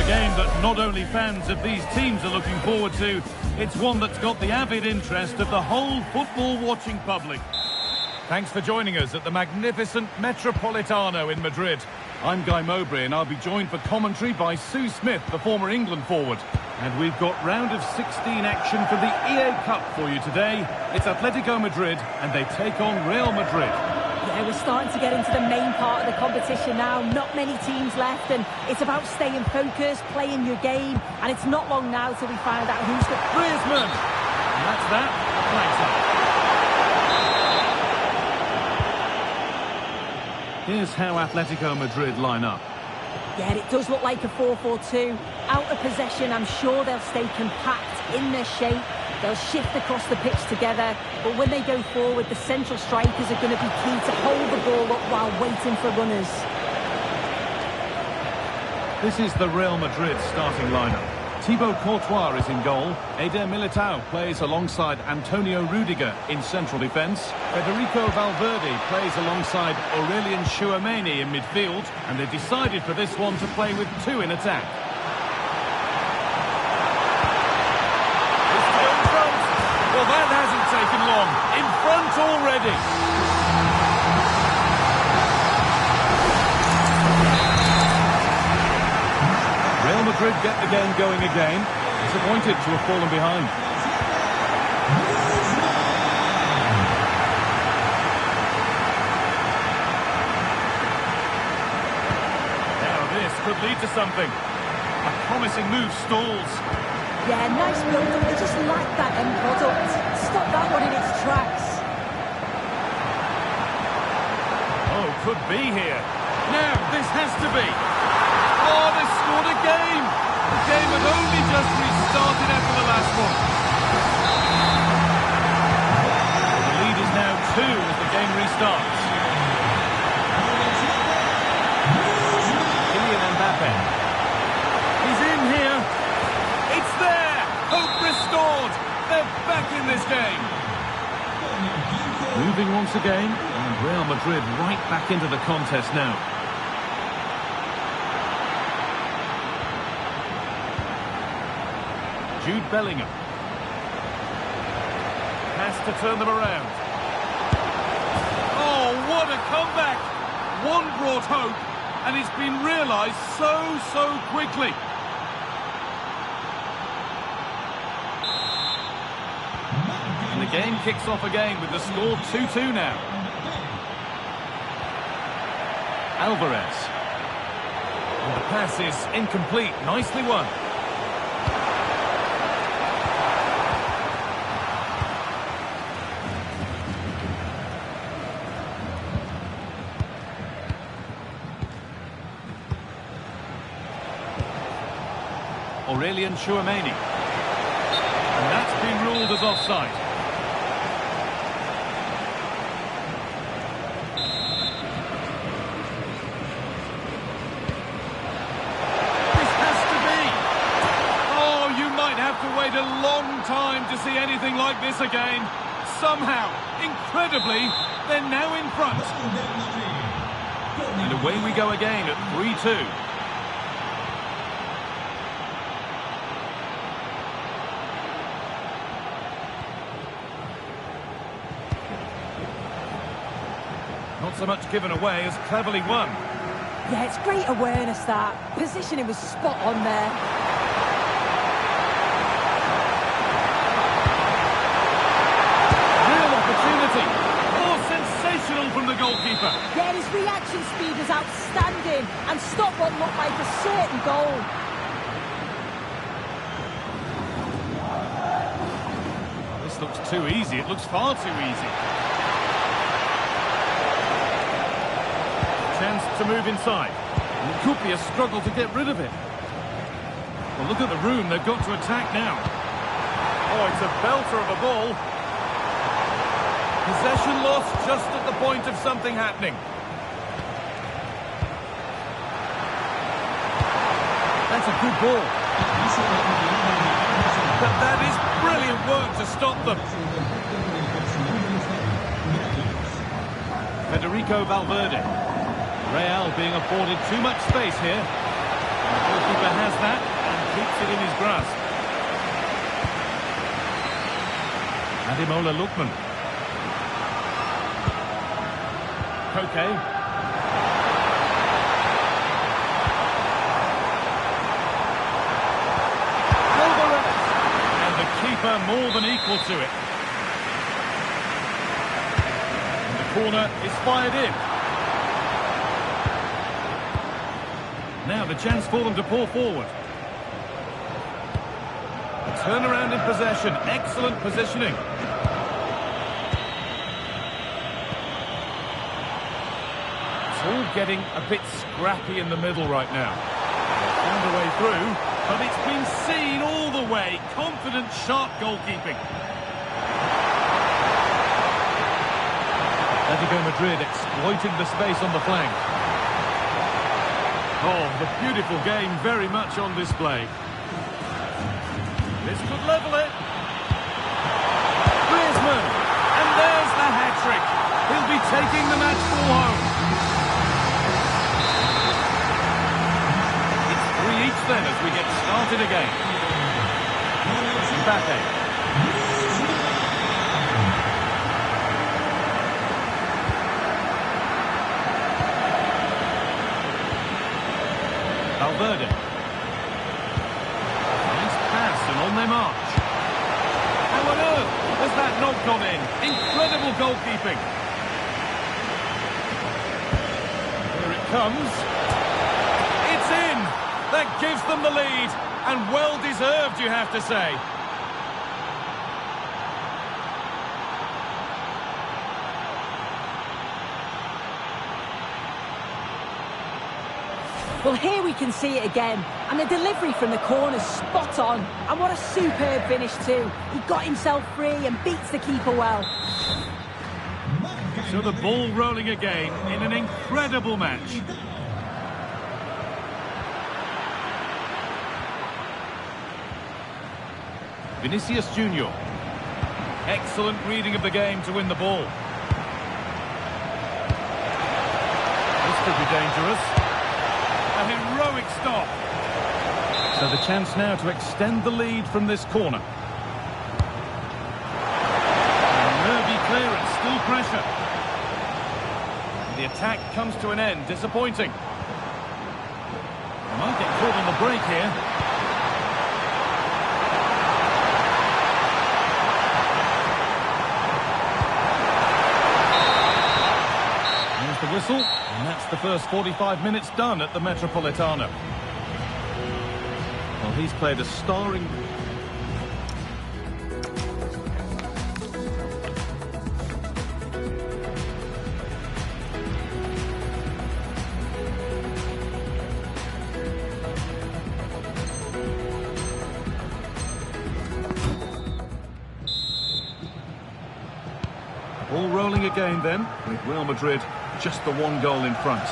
a game that not only fans of these teams are looking forward to, it's one that's got the avid interest of the whole football-watching public. Thanks for joining us at the magnificent Metropolitano in Madrid. I'm Guy Mowbray and I'll be joined for commentary by Sue Smith, the former England forward. And we've got round of 16 action for the EA Cup for you today. It's Atletico Madrid and they take on Real Madrid. Yeah, we're starting to get into the main part of the competition now. Not many teams left and it's about staying focused, playing your game. And it's not long now till we find out who's the... Griezmann! And that's that. Flags up. Here's how Atletico Madrid line up. Yeah, it does look like a 4-4-2. Out of possession, I'm sure they'll stay compact in their shape. They'll shift across the pitch together. But when they go forward, the central strikers are going to be key to hold the ball up while waiting for runners. This is the Real Madrid starting lineup. Thibaut Courtois is in goal. Eder Militao plays alongside Antonio Rudiger in central defence. Federico Valverde plays alongside Aurelien Tchouameni in midfield. And they've decided for this one to play with two in attack. It's still in front. Well, that hasn't taken long. In front already. Real Madrid get the game going again. Disappointed to have fallen behind. Now this could lead to something. A promising move stalls. Yeah, nice build-up. They just like that end product. Stop that one in its tracks. Oh, could be here. Now, this has to be. Oh, they scored again! The game had only just restarted after the last one. The lead is now 2 as the game restarts. Kylian Mbappe. He's in here. It's there! Hope restored! They're back in this game. Moving once again, and Real Madrid right back into the contest now. Jude Bellingham. Has to turn them around. Oh, what a comeback! One brought hope, and it's been realised so quickly. And the game kicks off again with the score 2-2 now. Alvarez. And the pass is incomplete. Nicely won. Aurelien Tchouameni. And that's been ruled as offside. This has to be. Oh, you might have to wait a long time to see anything like this again. Somehow, incredibly, they're now in front. And away we go again at 3-2. Not so much given away as cleverly won. Yeah, it's great awareness that. Positioning was spot on there. Real opportunity. Oh, sensational from the goalkeeper. Yeah, his reaction speed was outstanding and stopped what looked like a certain goal. This looks too easy. It looks far too easy. Chance to move inside. And it could be a struggle to get rid of it. Well, look at the room. They've got to attack now. Oh, it's a belter of a ball. Possession lost just at the point of something happening. That's a good ball. But that is brilliant work to stop them. Federico Valverde. Real being afforded too much space here. And the goalkeeper has that. it in his grasp. Ademola Lookman. Koke. Keeper more than equal to it. And the corner is fired in. Now the chance for them to pour forward. A turnaround in possession. Excellent positioning. It's all getting a bit scrappy in the middle right now. Found a way through. But it's been seen all the way. Confident, sharp goalkeeping. Atletico Madrid exploiting the space on the flank. Oh, the beautiful game very much on display. This could level it. Griezmann. And there's the hat-trick. He'll be taking the match ball home. Each then as we get started again. Mbappe. Valverde. Nice pass and on they march. How on earth has that not gone in? Incredible goalkeeping. Here it comes. It's in. That gives them the lead, and well-deserved, you have to say. Well, here we can see it again, and the delivery from the corner spot on, and what a superb finish too. He got himself free and beats the keeper well. So the ball rolling again in an incredible match. Vinicius Junior. Excellent reading of the game to win the ball. This could be dangerous. A heroic stop. So the chance now to extend the lead from this corner. Nervy clearance, still pressure. The attack comes to an end, disappointing. They might get caught on the break here. The whistle, and that's the first 45 minutes done at the Metropolitano. Well, he's played a starring... Ball rolling again then, with Real Madrid just the one goal in front.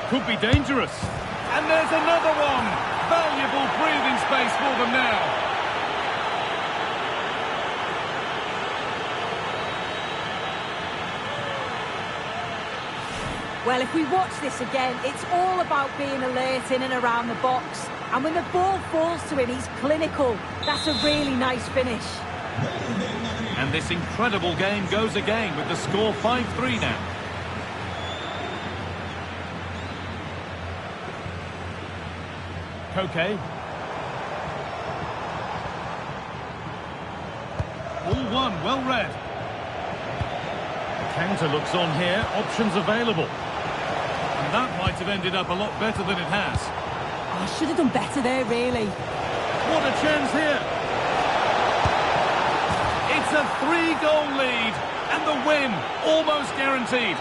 Could be dangerous. And there's another one. Valuable breathing space for them now. Well, if we watch this again, it's all about being alert in and around the box. And when the ball falls to him, he's clinical. That's a really nice finish. And this incredible game goes again with the score 5-3 now. Koke. All one, well read. The counter looks on here, options available. And that might have ended up a lot better than it has. Oh, I should have done better there, really. What a chance here. It's a 3-goal lead, and the win almost guaranteed.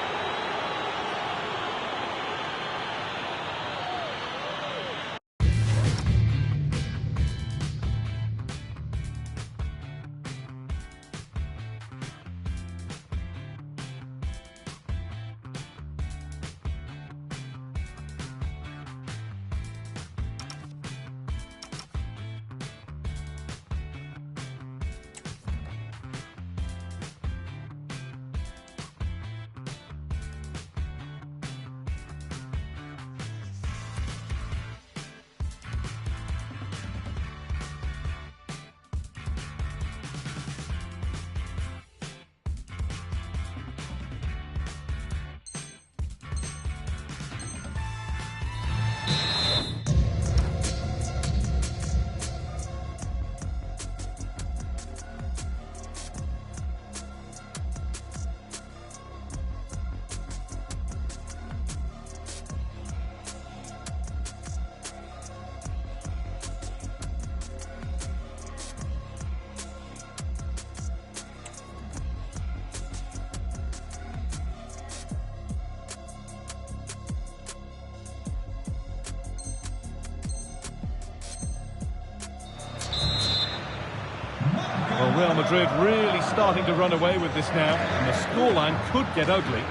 Real Madrid really starting to run away with this now, and the scoreline could get ugly.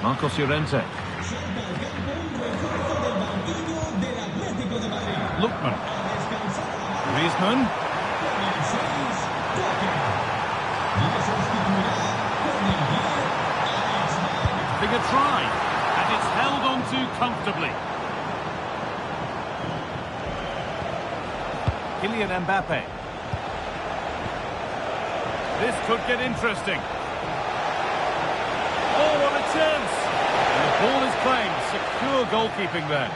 Marcos Llorente. Lookman. Griezmann. Big a try, and it's held on to comfortably. Kylian Mbappe. This could get interesting. Oh, what a chance! And the ball is claimed. Secure goalkeeping there.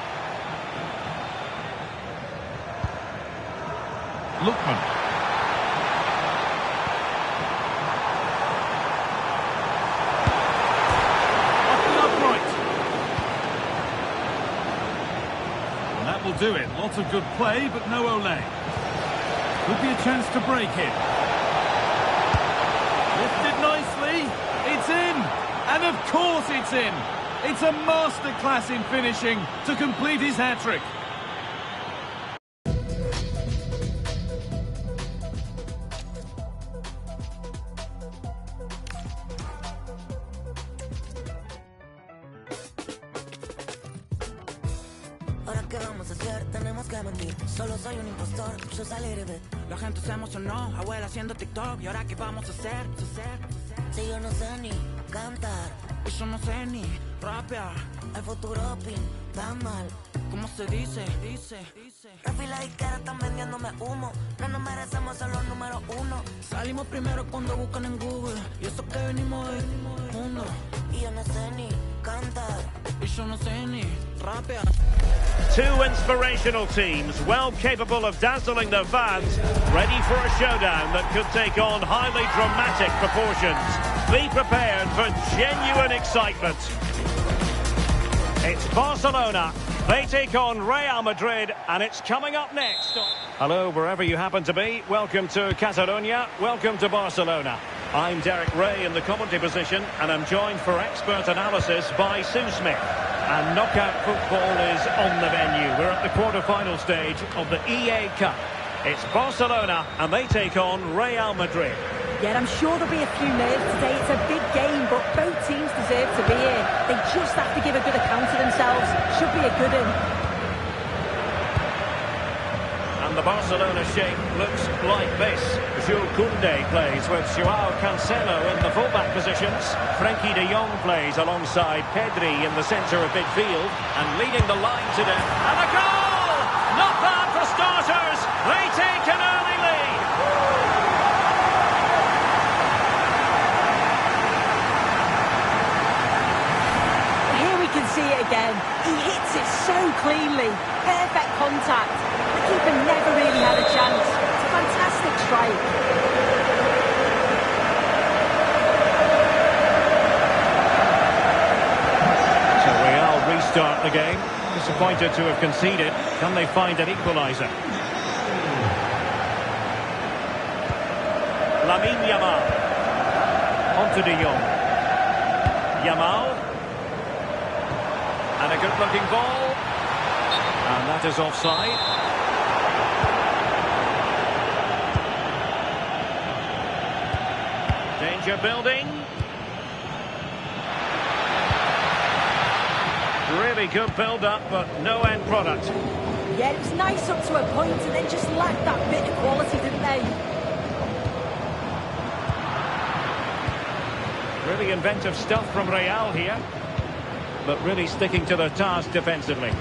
Lookman. Off the upright. And that will do it. Lots of good play, but no Olé. Could be a chance to break it. Lifted nicely. It's in. And of course it's in. It's a masterclass in finishing to complete his hat-trick. Ahora qué vamos a hacer, tenemos que mentir. Solo soy un impostor, yo salí de. La gente se emocionó, abuela haciendo TikTok. ¿Y ahora qué vamos a hacer? Si yo no sé ni cantar, Y yo no sé ni rapear. el futuro pinta mal. ¿Cómo se dice? Rafi y la disquera están vendiéndome humo. No nos merecemos ser los número uno. Salimos primero cuando buscan en Google. Y eso que venimos del mundo. Y yo no sé ni cantar. Y yo no sé ni rapear. Two inspirational teams, well capable of dazzling their fans, ready for a showdown that could take on highly dramatic proportions. Be prepared for genuine excitement. It's Barcelona. They take on Real Madrid, and it's coming up next. Hello, wherever you happen to be. Welcome to Catalonia. Welcome to Barcelona. I'm Derek Ray in the commentary position, and I'm joined for expert analysis by Sue Smith. And knockout football is on the venue. We're at the quarter-final stage of the EA Cup. It's Barcelona, and they take on Real Madrid. Yeah, I'm sure there'll be a few nerves today. It's a big game, but both teams deserve to be here. They just have to give a good account of themselves. Should be a good one. And the Barcelona shape looks like this. Jules Koundé plays with Joao Cancelo in the fullback positions. Frenkie de Jong plays alongside Pedri in the centre of midfield. And leading the line today. And a goal! Not bad for starters. They take an early lead. Here we can see it again. He hits it so cleanly. Perfect contact. The keeper never really had a chance. It's a fantastic strike. So Real restart the game. Disappointed to have conceded. Can they find an equaliser? Lamine Yamal. Onto de Jong. Yamal. And a good-looking ball. And that is offside. Danger building. Really good build-up, but no end product. Yeah, it was nice up to a point and then just lacked that bit of quality, didn't they? Really inventive stuff from Real here, but really sticking to their task defensively.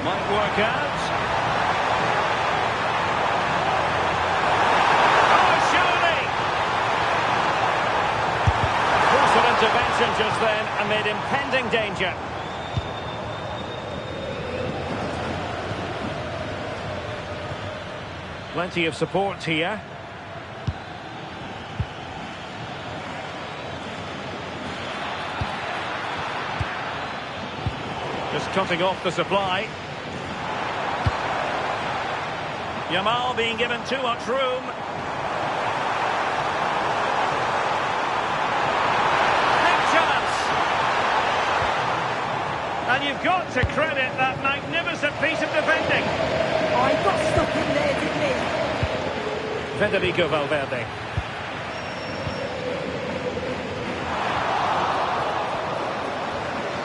Might work out. Oh, surely! Crucial intervention just then amid impending danger. Plenty of support here. Just cutting off the supply. Yamal being given too much room. Big chance. And you've got to credit that magnificent piece of defending. Oh, he got stuck in there, didn't he? Federico Valverde.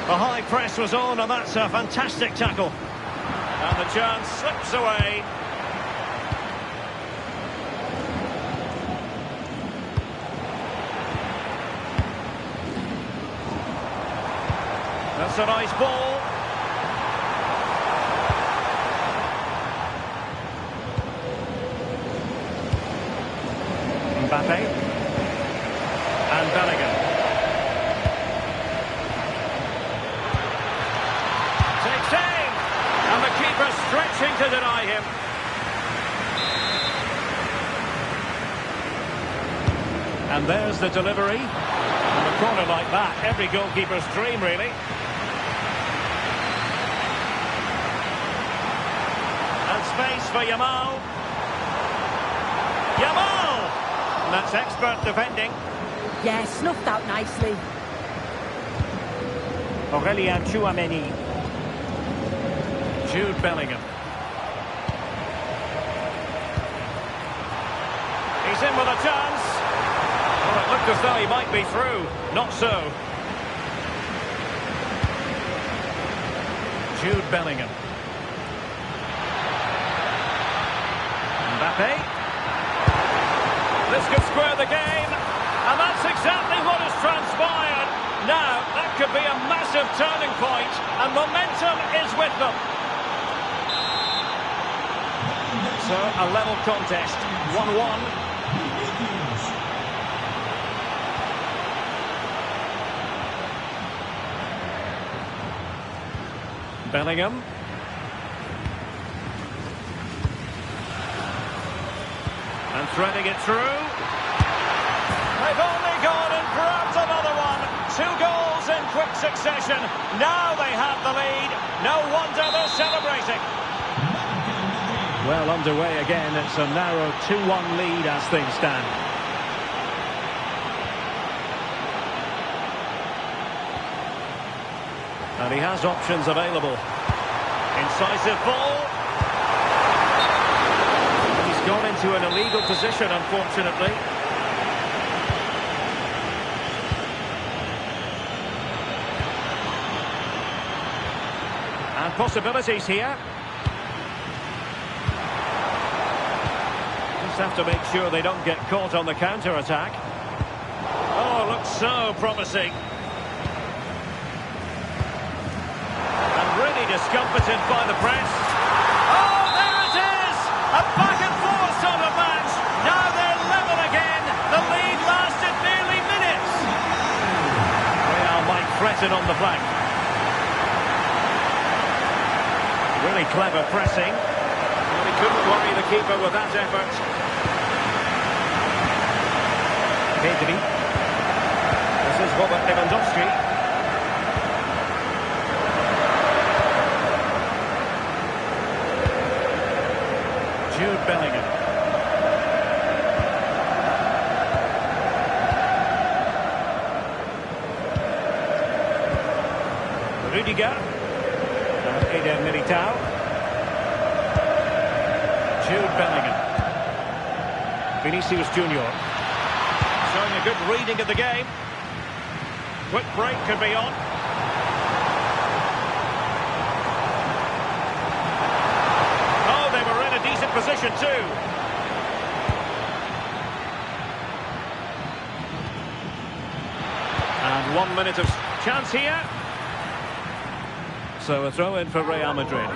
The high press was on, and that's a fantastic tackle. And the chance slips away. That's a nice ball. Mbappe. And Bellingham. Takes aim. And the keeper stretching to deny him. And there's the delivery. And a corner like that, every goalkeeper's dream, really. And space for Yamal. Yamal! And that's expert defending. Yeah, snuffed out nicely. Aurélien Tchouameni. Jude Bellingham. He's in with a chance. Well, it looked as though he might be through. Not so. Jude Bellingham. Mbappe. This could square the game. And that's exactly what has transpired. Now, that could be a massive turning point. And momentum is with them. So, a level contest. 1-1. Bellingham. And threading it through. They've only gone and grabbed another one. 2 goals in quick succession. Now they have the lead. No wonder they're celebrating. Well, underway again. It's a narrow 2-1 lead as things stand. And he has options available. Incisive ball. He's gone into an illegal position, unfortunately. And possibilities here. Just have to make sure they don't get caught on the counter-attack. Oh, looks so promising. Discomfited by the press. Oh, there it is! A back-and-forth sort of match. Now they're level again. The lead lasted nearly minutes. Real might threaten on the flank. Really clever pressing. Well, he couldn't worry the keeper with that effort. Pedri. This is Robert Lewandowski. Jude Bellingham. Rudiger. Eder Militao. Jude Bellingham. Vinicius Junior. Showing a good reading of the game. Quick break could be on. Position too. And 1 minute of chance here. So a throw in for Real Madrid.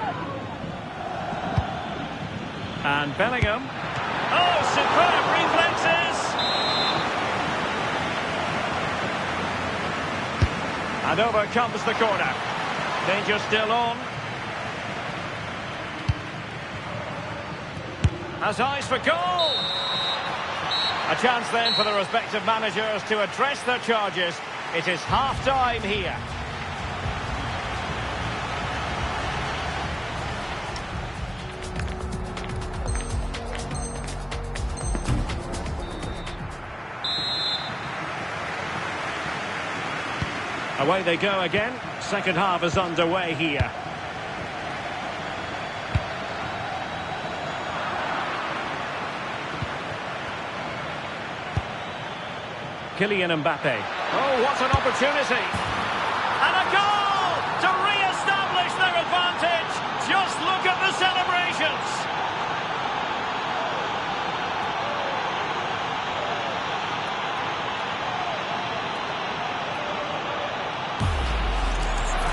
And Bellingham. Oh, superb reflexes. And over comes the corner. Danger still on. Has eyes for goal. A chance then for the respective managers to address their charges. It is half-time here. Away they go again. Second half is underway here. Kylian Mbappe. Oh, what an opportunity. And a goal to re-establish their advantage. Just look at the celebrations.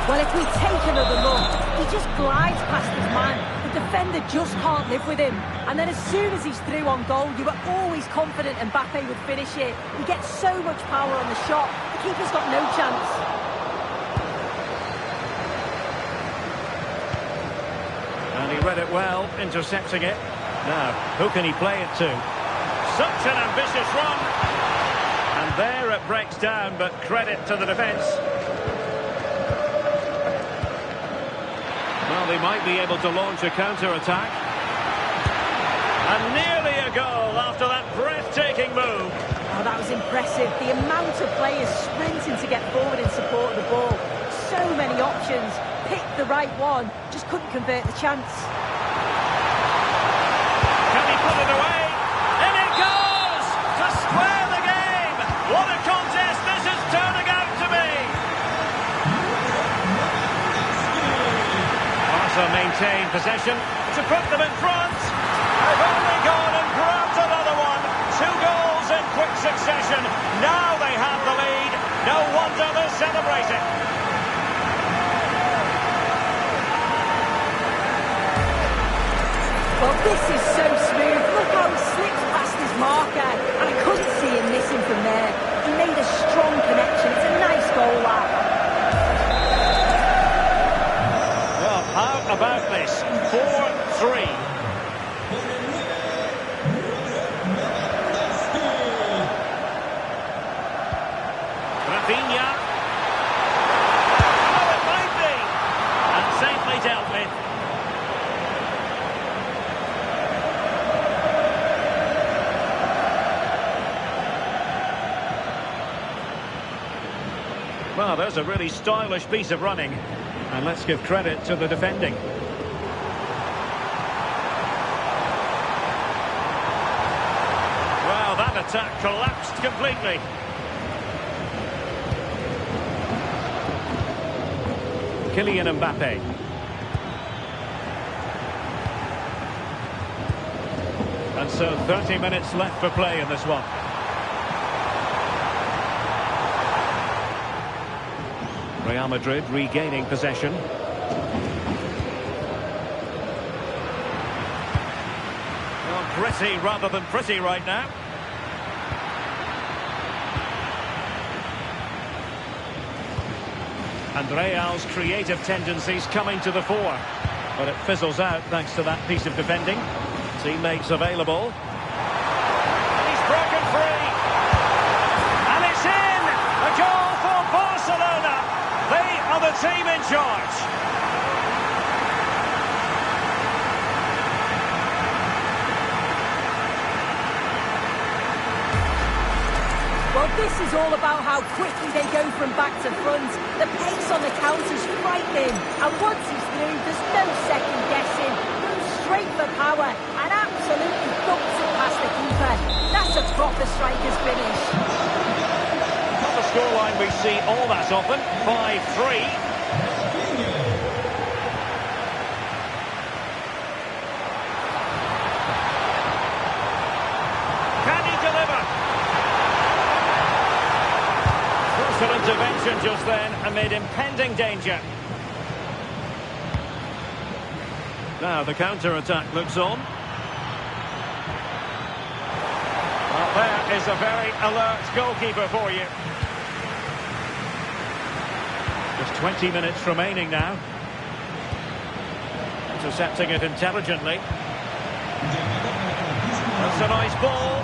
Well, if we take another look, he just glides past his man. The defender just can't live with him. And then as soon as he's through on goal, you were always confident Mbappe would finish it. He gets so much power on the shot, the keeper's got no chance. And he read it well, intercepting it. Now, who can he play it to? Such an ambitious run. And there it breaks down, but credit to the defence. Well, they might be able to launch a counter-attack. And nearly a goal after that breathtaking move. Oh, that was impressive. The amount of players sprinting to get forward in support of the ball. So many options. Picked the right one, just couldn't convert the chance. Can he put it away? In it goes! To square the game! What a contest this is turning out to be! Barca maintain possession to put them in front. They've only gone and grabbed another one. 2 goals in quick succession. Now they have the lead. No wonder they're celebrating. Well, this is so smooth. Look how he slips past his marker. And I couldn't see him missing from there. He made a strong connection. It's a nice goal, that. Well, how about this? 4-3. Rafinha. Oh, it might be. And safely dealt with. Well, there's a really stylish piece of running. And let's give credit to the defending. Well, that attack collapsed completely. Kylian Mbappe. And so 30 minutes left for play in this one. Real Madrid regaining possession. Well, gritty rather than pretty right now. And Real's creative tendencies coming to the fore. But it fizzles out thanks to that piece of defending. Teammates available. And he's broken free. And it's in! A goal for Barcelona! They are the team in charge. Well, this is all about how quickly they go from back to front. The pace on the counter's frightening. And once he's through, there's no second guessing. Goes straight for power and absolutely dumps it past the keeper. That's a proper striker's finish. Not the scoreline we see all that often. 5-3. Intervention just then amid impending danger. Now the counter-attack looks on. Well, there is a very alert goalkeeper for you. Just 20 minutes remaining now. Intercepting it intelligently. That's a nice ball.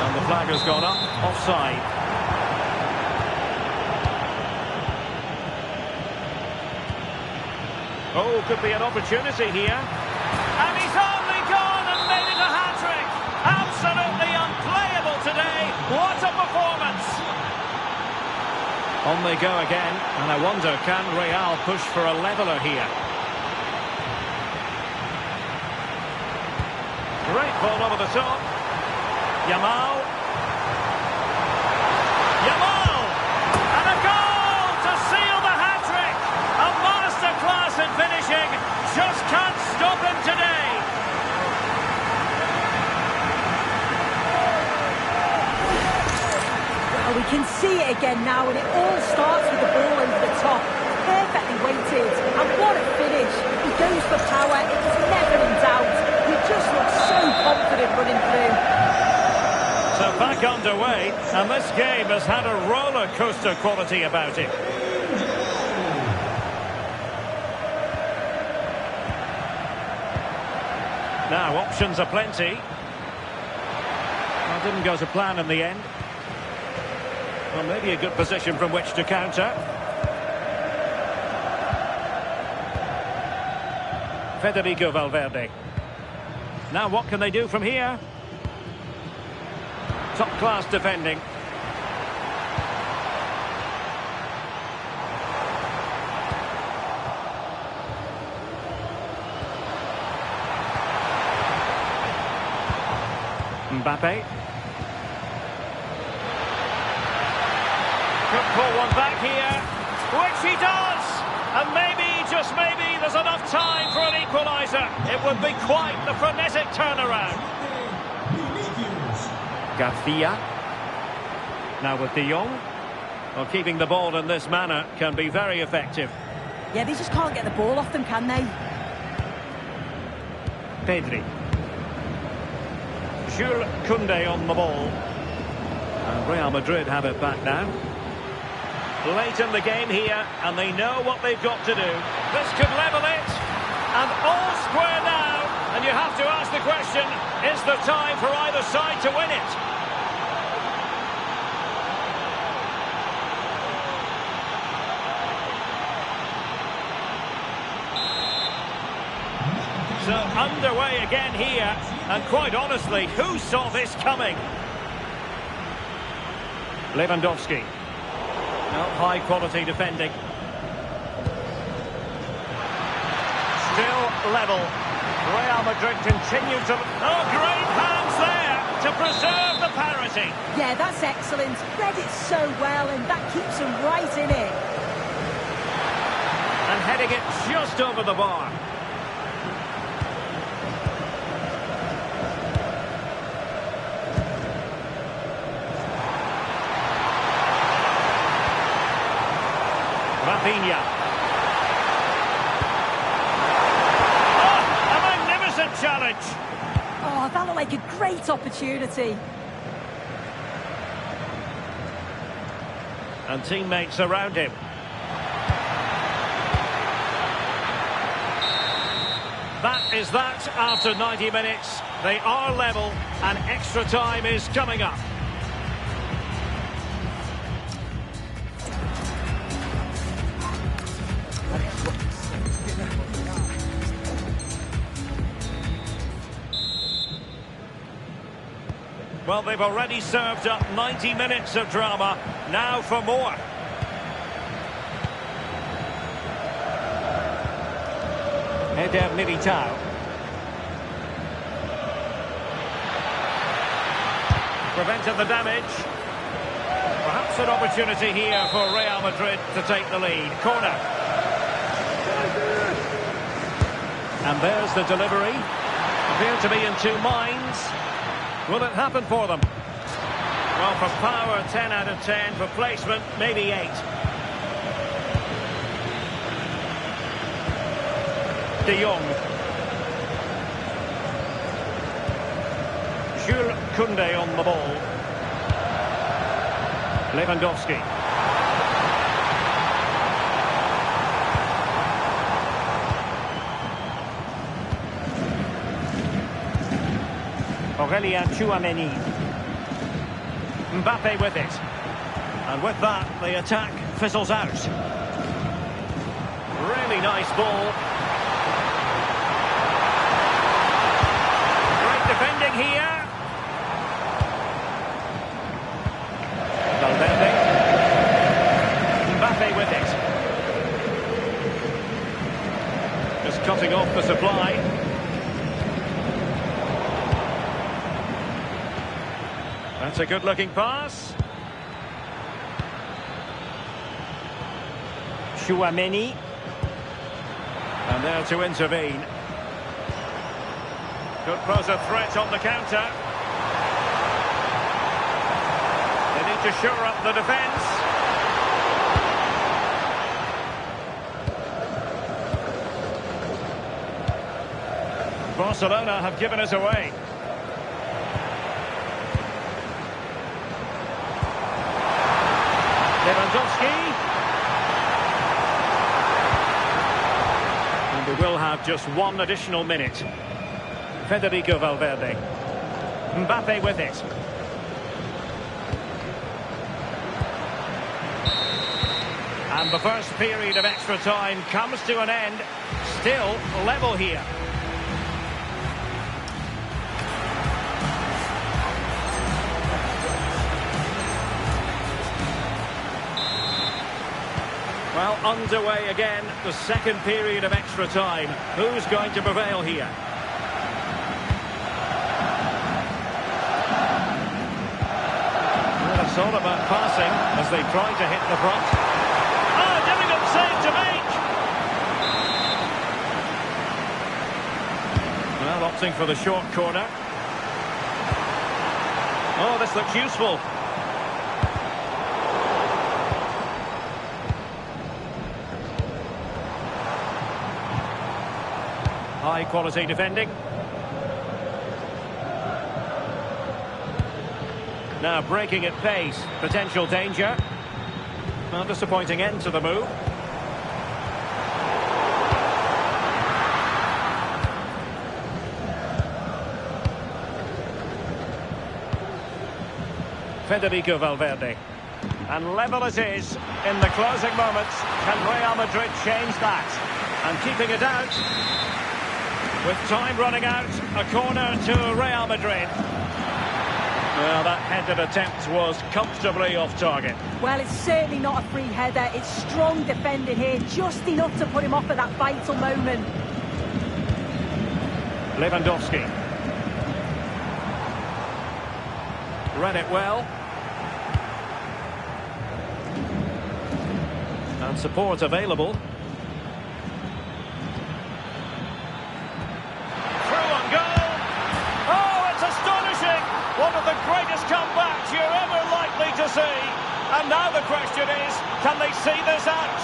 And the flag has gone up, offside. Oh, could be an opportunity here. And he's only gone and made it a hat-trick. Absolutely unplayable today. What a performance. On they go again. And I wonder, can Real push for a leveller here? Great ball over the top. Yamal. again now, and it all starts with the ball over the top. Perfectly weighted, and what a finish. He goes for power, it was never in doubt. He just looks so confident running through. So back underway, and this game has had a roller coaster quality about it. Now, options are plenty. Well, didn't go to plan in the end. Well, maybe a good position from which to counter. Federico Valverde. Now, what can they do from here? Top-class defending. Mbappe. Could pull one back here, which he does! And maybe, just maybe, there's enough time for an equaliser. It would be quite the frenetic turnaround. Garcia. Now with De Jong. Well, keeping the ball in this manner can be very effective. Yeah, they just can't get the ball off them, can they? Pedri. Jules Koundé on the ball. And Real Madrid have it back now. Late in the game here, and they know what they've got to do. This could level it. And all square now. And you have to ask the question, is there time for either side to win it? So underway again here, and quite honestly, who saw this coming? Lewandowski. No, high quality defending. Still level. Real Madrid continue to... Oh, great hands there to preserve the parity. Yeah, that's excellent. Read it so well, and that keeps them right in it. And heading it just over the bar. Rafinha. Oh, a magnificent challenge. Oh, that looked like a great opportunity. And teammates around him. That is that after 90 minutes. They are level, and extra time is coming up. Well, they've already served up 90 minutes of drama. Now for more. Eder Militao. Prevented the damage. Perhaps an opportunity here for Real Madrid to take the lead. Corner. And there's the delivery. Appear to be in two minds. Will it happen for them? Well, for power, 10 out of 10. For placement, maybe 8. De Jong. Jules Koundé on the ball. Lewandowski. Aurélien Tchouaméni. Mbappe with it. And with that, the attack fizzles out. Really nice ball. Great defending here. Valverde. Mbappe with it. Just cutting off the supply. That's a good-looking pass. Tchouaméni. And there to intervene. Could pose a threat on the counter. They need to shore up the defence. Barcelona have given us away. Lewandowski. And we will have just one additional minute. Federico Valverde. Mbappe with it. And the first period of extra time comes to an end. Still level here. Well, underway again, the second period of extra time. Who's going to prevail here? Well, it's all about passing as they try to hit the front. Oh, difficult save to make! Well, opting for the short corner. Oh, this looks useful. High quality defending. Now breaking at pace. Potential danger. Well, disappointing end to the move. Federico Valverde. And level it is in the closing moments. Can Real Madrid change that? And keeping it out. With time running out, a corner to Real Madrid. Well, that headed attempt was comfortably off target. Well, it's certainly not a free header. It's strong defending here, just enough to put him off at that vital moment. Lewandowski. Read it well. And support available. One of the greatest comebacks you're ever likely to see. And now the question is, can they see this out?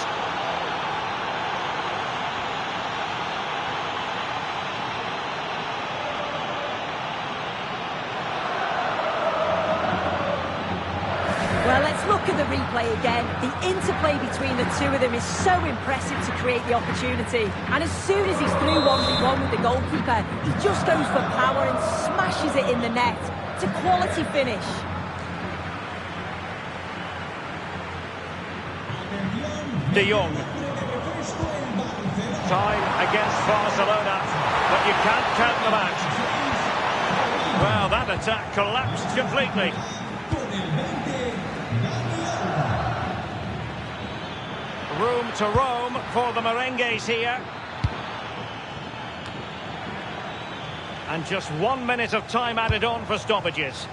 Well, let's look at the replay again. The interplay between the two of them is so impressive to create the opportunity. And as soon as he's through 1v1 with the goalkeeper, he just goes for power and smashes it in the net. It's a quality finish. De Jong. Time against Barcelona, but you can't count them out. Well, that attack collapsed completely. Room to roam for the merengues here. And just 1 minute of time added on for stoppages.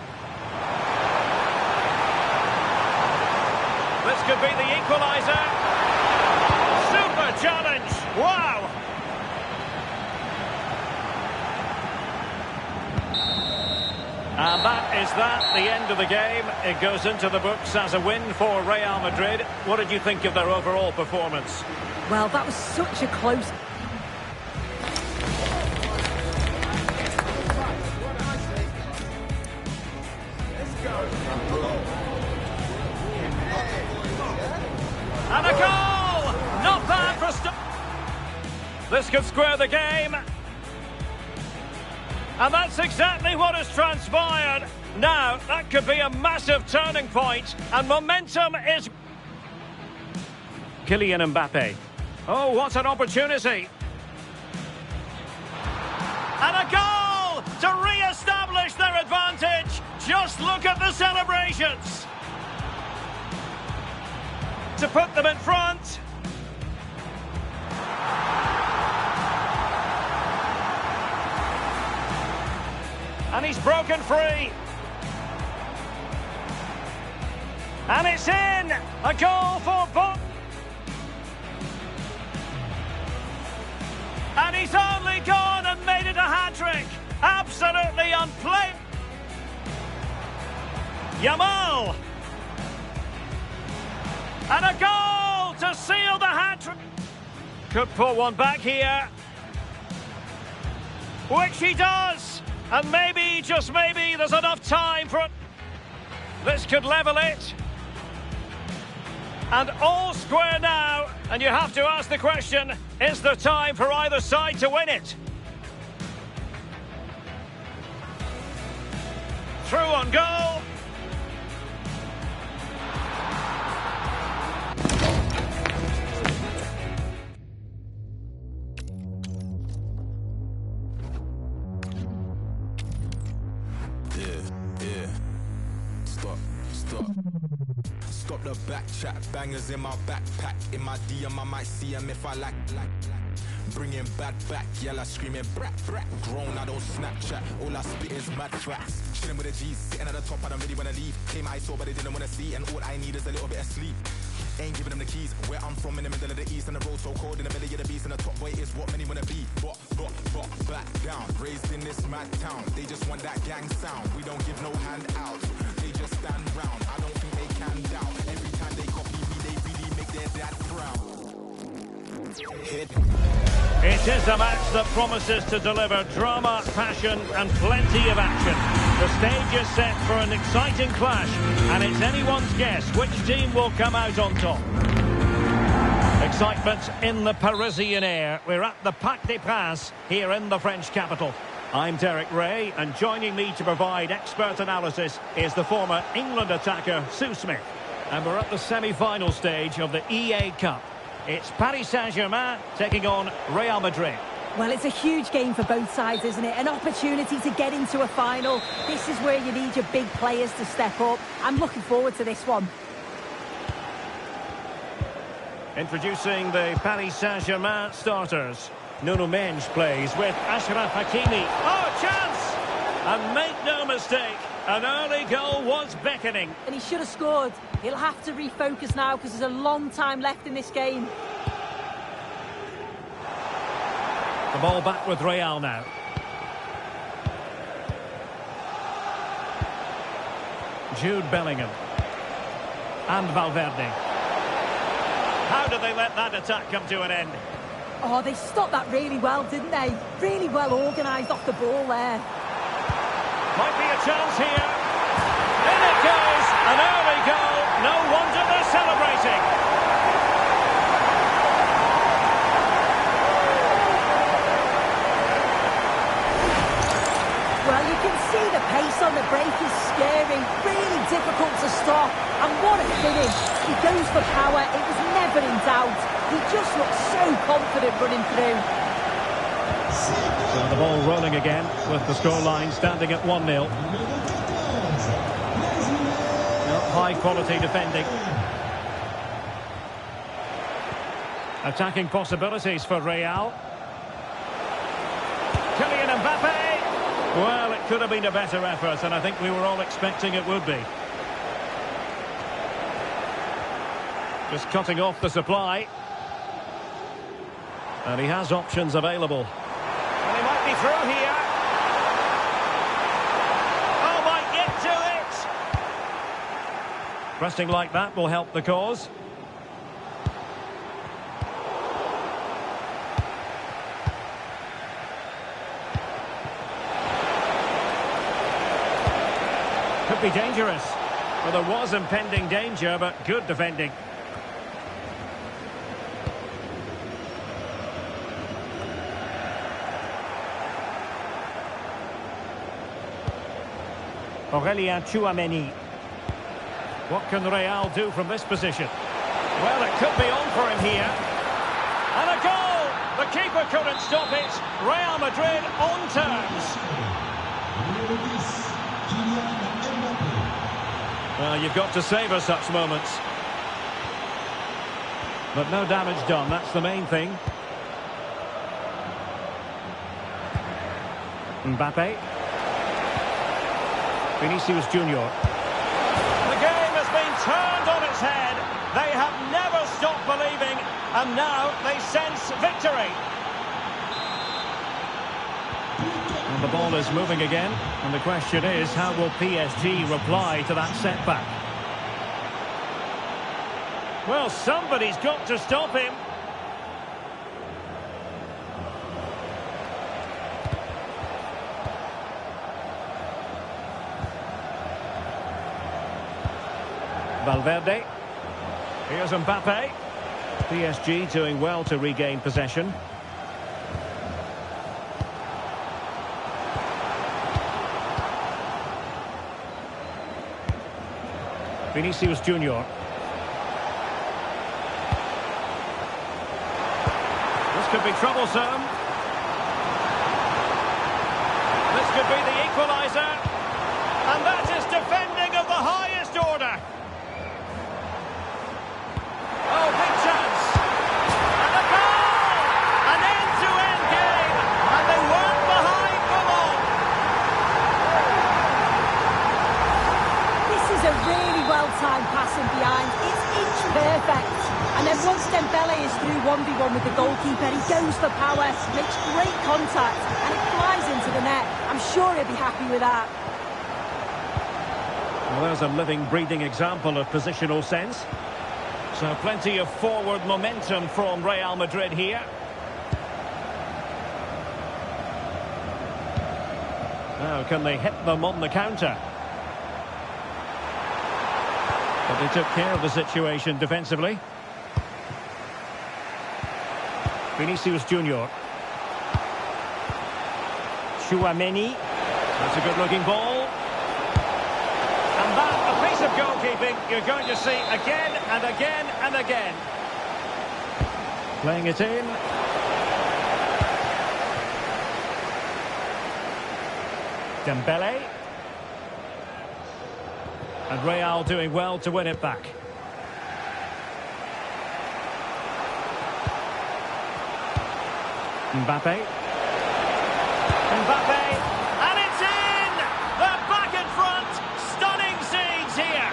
This could be the equaliser. Super challenge. Wow. And that is that, the end of the game. It goes into the books as a win for Real Madrid. What did you think of their overall performance? Well, that was such a close... And a goal! Not bad for this could square the game. And that's exactly what has transpired. Now, that could be a massive turning point, and momentum is... Kylian Mbappe. Oh, what an opportunity. And a goal to re-establish their advantage. Just look at the celebrations. To put them in front. And he's broken free. And it's in! A goal for both. And he's only gone and made it a hat-trick. Absolutely unplayed. Yamal. And a goal to seal the hat-trick. Could pull one back here. Which he does! And maybe, just maybe, there's enough time for it. This could level it. And all square now. And you have to ask the question, is there time for either side to win it? Through on goal. Stop the back chat, bangers in my backpack. In my DM, I might see him if I like. Bringing bad back, yella screaming brat, brat. Grown, I don't Snapchat, all I spit is mad facts. Chilling with the G's, sitting at the top, I don't really wanna leave. Came I saw, but they didn't wanna see, and all I need is a little bit of sleep. Ain't giving them the keys, where I'm from in the middle of the east, and the road so cold in the belly of the beast, and the top boy is what many wanna be. Back down, raised in this mad town. They just want that gang sound, we don't give no handouts. They just stand round, I don't think they can doubt. Every time they copy me, they really make their dad proud. It is a match that promises to deliver drama, passion and plenty of action. The stage is set for an exciting clash, and it's anyone's guess which team will come out on top. Excitement in the Parisian air. We're at the Parc des Princes here in the French capital. I'm Derek Ray, and joining me to provide expert analysis is the former England attacker Sue Smith. And we're at the semi-final stage of the EA Cup. It's Paris Saint-Germain taking on Real Madrid. Well, it's a huge game for both sides, isn't it? An opportunity to get into a final. This is where you need your big players to step up. I'm looking forward to this one. Introducing the Paris Saint-Germain starters. Nuno Mendes plays with Achraf Hakimi. Oh, chance! And make no mistake, an early goal was beckoning. And he should have scored. He'll have to refocus now because there's a long time left in this game. The ball back with Real now. Jude Bellingham. And Valverde. How did they let that attack come to an end? Oh, they stopped that really well, didn't they? Really well organised off the ball there. Might be a chance here. In it goes. An early goal. No wonder they're celebrating. Well, you can see the pace on the break is scary. Really difficult to stop. And what a finish. He goes for power. It was never in doubt. He just looks so confident running through. So the ball rolling again with the scoreline standing at 1-0. High quality defending. Attacking possibilities for Real. Kylian Mbappe. Well, it could have been a better effort, and I think we were all expecting it would be. Just cutting off the supply. And he has options available. And he might be through here. Oh, might get to it! Pressing like that will help the cause. Could be dangerous. Well, there was impending danger, but good defending. Aurélien Tchouameni. What can Real do from this position? Well, it could be on for him here. And a goal! The keeper couldn't stop it. Real Madrid on terms. Well, you've got to savour such moments. But no damage done, that's the main thing. Mbappe. Vinicius Junior. The game has been turned on its head. They have never stopped believing, and now they sense victory. And the ball is moving again, and the question is, how will PSG reply to that setback? Well, somebody's got to stop him. Valverde. Here's Mbappe. PSG doing well to regain possession. Vinicius Junior. This could be troublesome. This could be the equaliser. And that is defending of the highest order. Oh, big chance. And a goal! An end-to-end game. And they weren't behind for long. This is a really well-timed passing behind. It's inch perfect. And then once Dembele is through 1v1 with the goalkeeper, he goes for power, makes great contact, and it flies into the net. I'm sure he'll be happy with that. Well, there's a living, breathing example of positional sense. So plenty of forward momentum from Real Madrid here. Now, can they hit them on the counter? But they took care of the situation defensively. Vinicius Junior. Chouameni. That's a good-looking ball. And that, a piece of goalkeeping you're going to see again and again and again. Playing it in. Dembele. And Real doing well to win it back. Mbappe. Mbappe. And it's in! They're back in front. Stunning scenes here.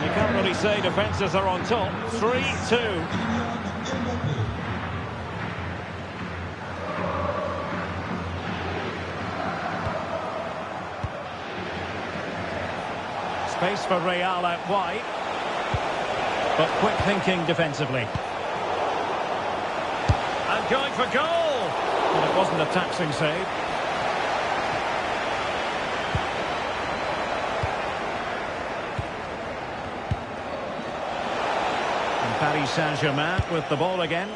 You can't really say defences are on top. 3-2. Space for Real out wide. But quick thinking defensively. And going for goal! Well, it wasn't a taxing save. And Paris Saint-Germain with the ball again.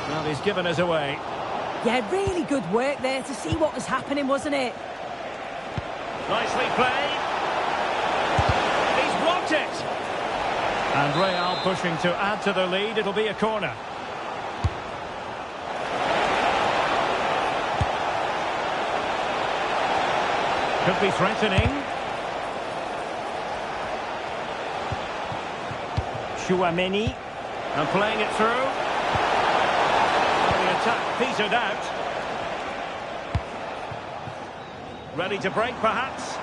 Well, he's given us away. Yeah, really good work there to see what was happening, wasn't it? Nicely played. He's blocked it. And Real pushing to add to the lead. It'll be a corner. Could be threatening. Chouameni. And playing it through. Attack petered out. Ready to break, perhaps.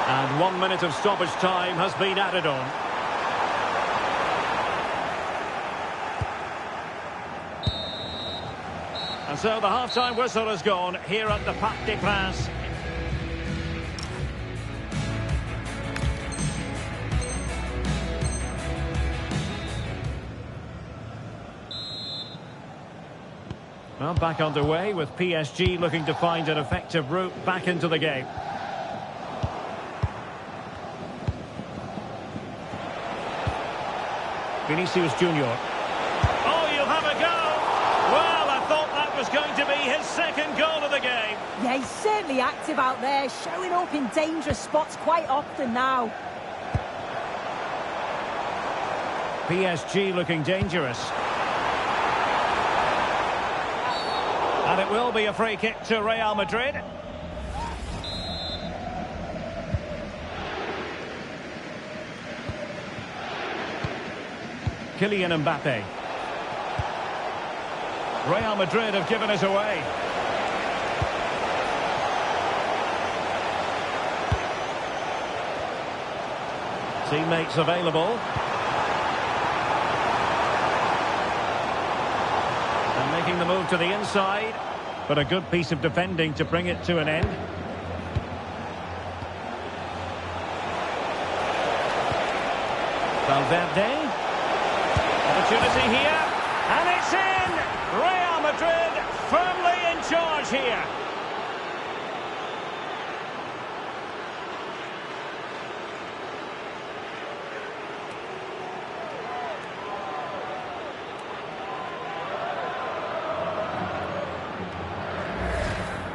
And 1 minute of stoppage time has been added on. And so the half-time whistle has gone here at the Parc des Princes. Well, back underway with PSG looking to find an effective route back into the game. Vinicius Junior. Oh, you'll have a go! Well, I thought that was going to be his second goal of the game. Yeah, he's certainly active out there, showing up in dangerous spots quite often now. PSG looking dangerous. And it will be a free kick to Real Madrid. Kylian Mbappe. Real Madrid have given us away. Teammates available. And making making the move to the inside. But a good piece of defending to bring it to an end. Valverde. Opportunity here. And it's in! Real Madrid firmly in charge here.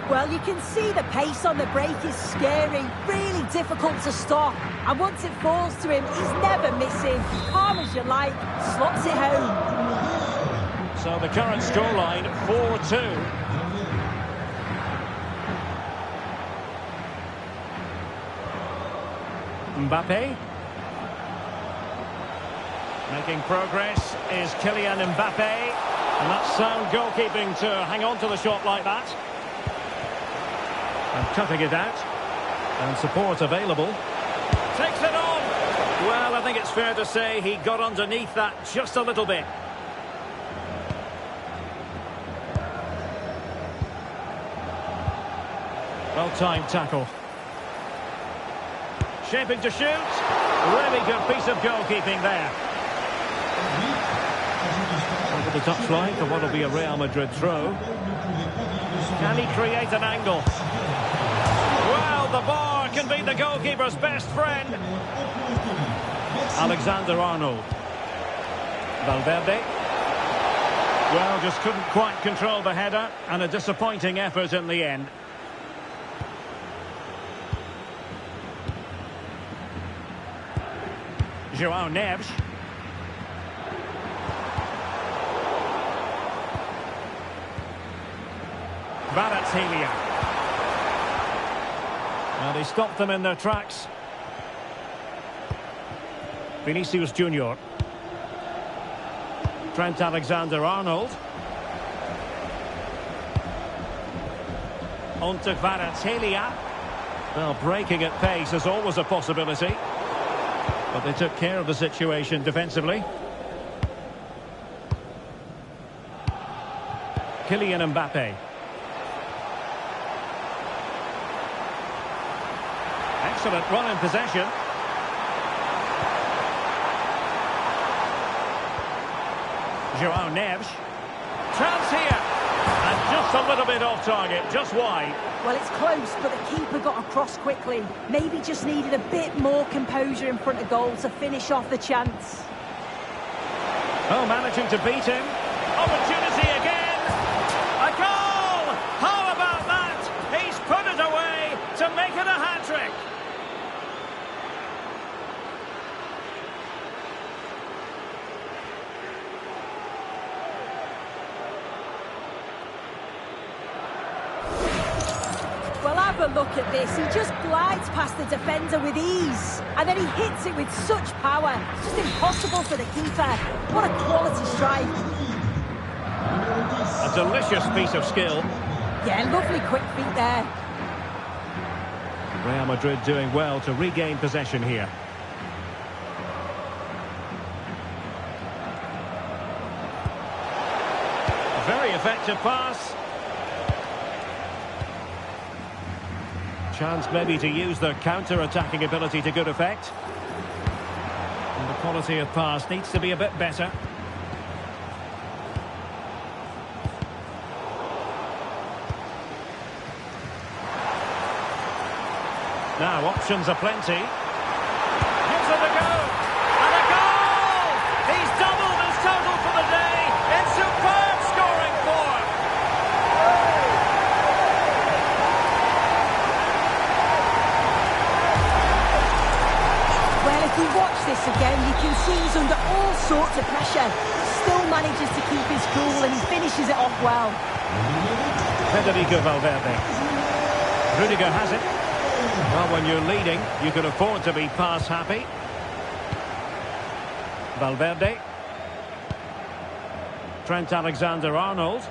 Well, you can see the pace on the break is scary, really difficult to stop. And once it falls to him, he's never missing. Calm as you like, slots it home. So the current scoreline, 4-2. Mbappe. Making progress is Kylian Mbappe. And that's sound goalkeeping to hang on to the shot like that. And cutting it out. And support available. Takes it on. Well, I think it's fair to say he got underneath that just a little bit. Well-timed tackle. Shaping to shoot. Really good piece of goalkeeping there. Over the touchline for what will be a Real Madrid throw. Can he create an angle? Well, the bar can be the goalkeeper's best friend. Alexander-Arnold. Valverde. Well, just couldn't quite control the header, and a disappointing effort in the end. João Neves. Kvaratskhelia. Well, they stopped them in their tracks. Vinicius Junior. Trent Alexander-Arnold. On to Kvaratskhelia. Well, breaking at pace is always a possibility. But they took care of the situation defensively. Kylian Mbappe. Excellent run in possession. João Neves. Chance here. And just a little bit off target, just wide. Well, it's close, but the keeper got across quickly. Maybe just needed a bit more composure in front of goal to finish off the chance. Oh, managing to beat him. Opportunity again. A goal! How about that? He's put it away to make it a hat-trick. Have a look at this. He just glides past the defender with ease. And then he hits it with such power. It's just impossible for the keeper. What a quality strike. A delicious piece of skill. Yeah, lovely quick feet there. Real Madrid doing well to regain possession here. A very effective pass. Chance maybe to use their counter-attacking ability to good effect. And the quality of pass needs to be a bit better. Now options aplenty. Gives it a go. And a goal! He's doubled his total for the day in superb scoring form. If you watch this again, you can see he's under all sorts of pressure. Still manages to keep his cool and he finishes it off well. Federico Valverde. Rudiger has it. Well, when you're leading, you can afford to be pass happy. Valverde. Trent Alexander-Arnold.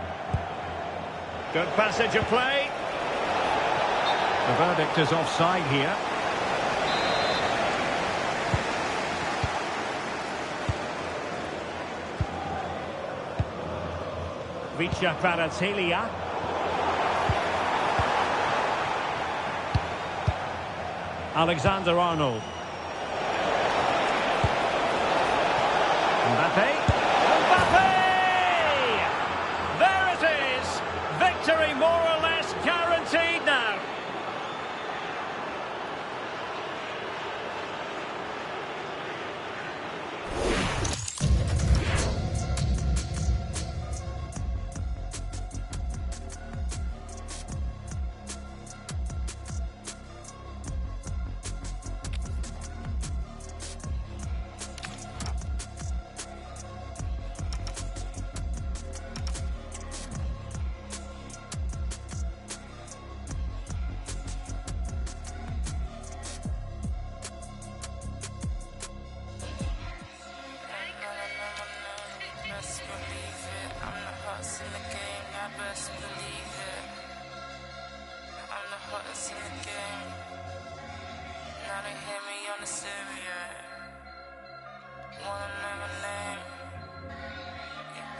Good passage of play. The verdict is offside here. Vicha Kvaratskhelia. Alexander-Arnold. Mbappe. Mbappe! There it is! Victory more or less guaranteed now.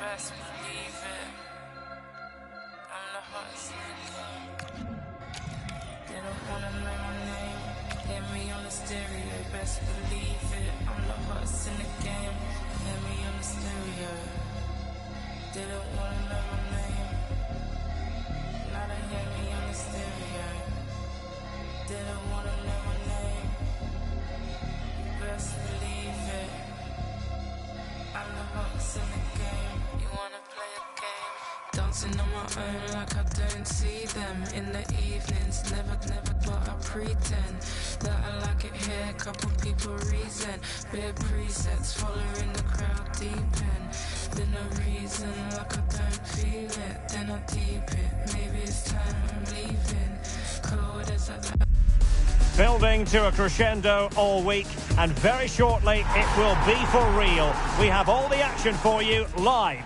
Best believe it, I'm the hottest in the game. Hear me on the stereo. They don't wanna know my name. Now they hear me on the stereo. They don't wanna know my name. Best believe it, I'm the hottest in the game. You wanna play a game? Dancing on my own like I don't see them. In the evenings, never, but I pretend that I like it here. Couple people reason, bare presets, following the crowd deep in. Then a reason like I don't feel it, then I deep it. Maybe it's time I'm leaving. Cold as a Building to a crescendo all week, and very shortly it will be for real. We have all the action for you live.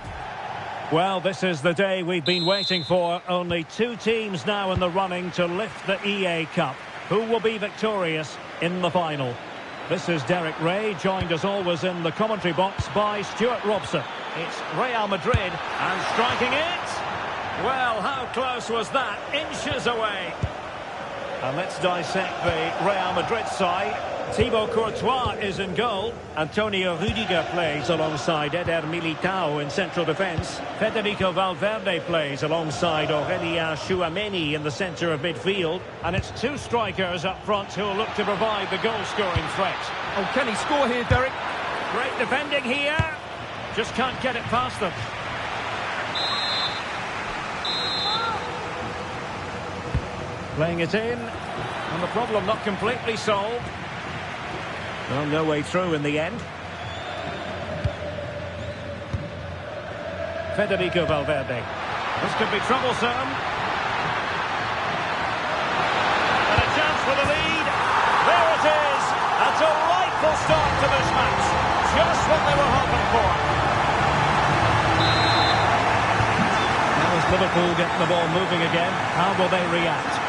Well, this is the day we've been waiting for. Only two teams now in the running to lift the EA Cup. Who will be victorious in the final? This is Derek Ray, joined as always in the commentary box by Stuart Robson. It's Real Madrid, and striking it. Well, how close was that? Inches away. And let's dissect the Real Madrid side. Thibaut Courtois is in goal. Antonio Rudiger plays alongside Eder Militao in central defence. Federico Valverde plays alongside Aurelien Tchouameni in the centre of midfield. And it's two strikers up front who will look to provide the goal-scoring threat. Oh, can he score here, Derek? Great defending here. Just can't get it past them. Playing it in. And the problem not completely solved. Well, no way through in the end. Federico Valverde. This could be troublesome. And a chance for the lead. There it is. A delightful start to this match. Just what they were hoping for. Now as Liverpool get the ball moving again, how will they react?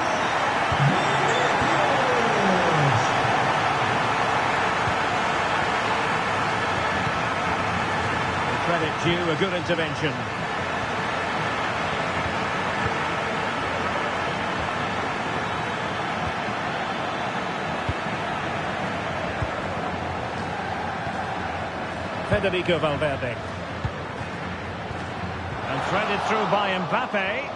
Credit due, a good intervention. Federico Valverde. And threaded through by Mbappe.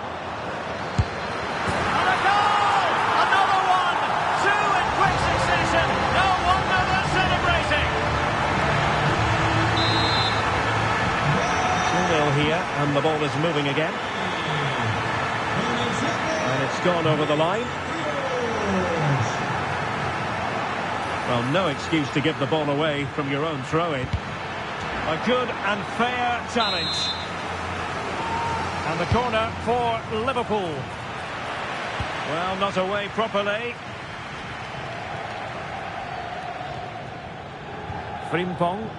And a goal! Another one! Two in quick succession. No wonder they're celebrating. 2-0 here, and the ball is moving again. And it's gone over the line. Well, no excuse to give the ball away from your own throw-in. A good and fair challenge. And the corner for Liverpool. Well, not away properly. Frimpong.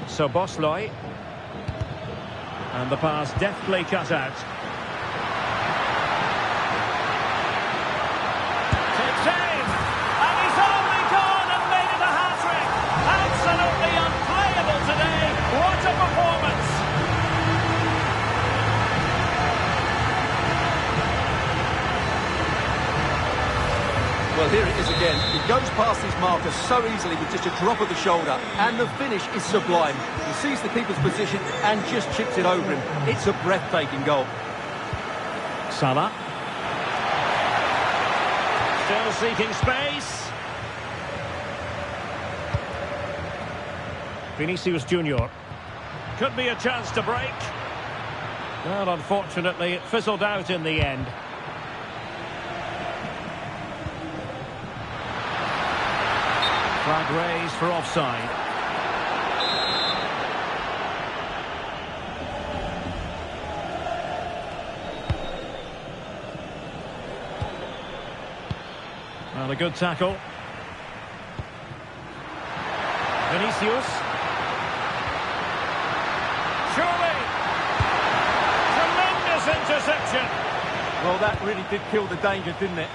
Szoboszlai. And the pass deftly cut out. Takes aim. And he's only gone and made it a hat-trick. Absolutely unplayable today. What a performance. Well, here it is again. He goes past his marker so easily with just a drop of the shoulder, and the finish is sublime. He sees the keeper's position and just chips it over him. It's a breathtaking goal. Salah. Still seeking space. Vinicius Junior. Could be a chance to break. Well, unfortunately, it fizzled out in the end. Flag raised for offside. Well, a good tackle. Vinicius. Surely. Tremendous interception. Well, that really did kill the danger, didn't it?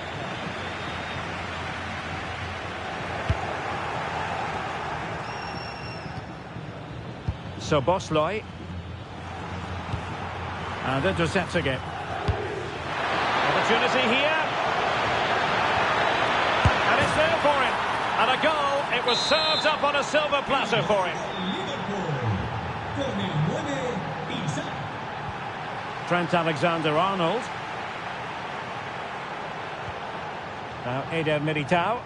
So Bosloy. And intercepting it. Opportunity here. And it's there for him. And a goal. It was served up on a silver platter for him. Trent Alexander-Arnold. Now Eder Militao.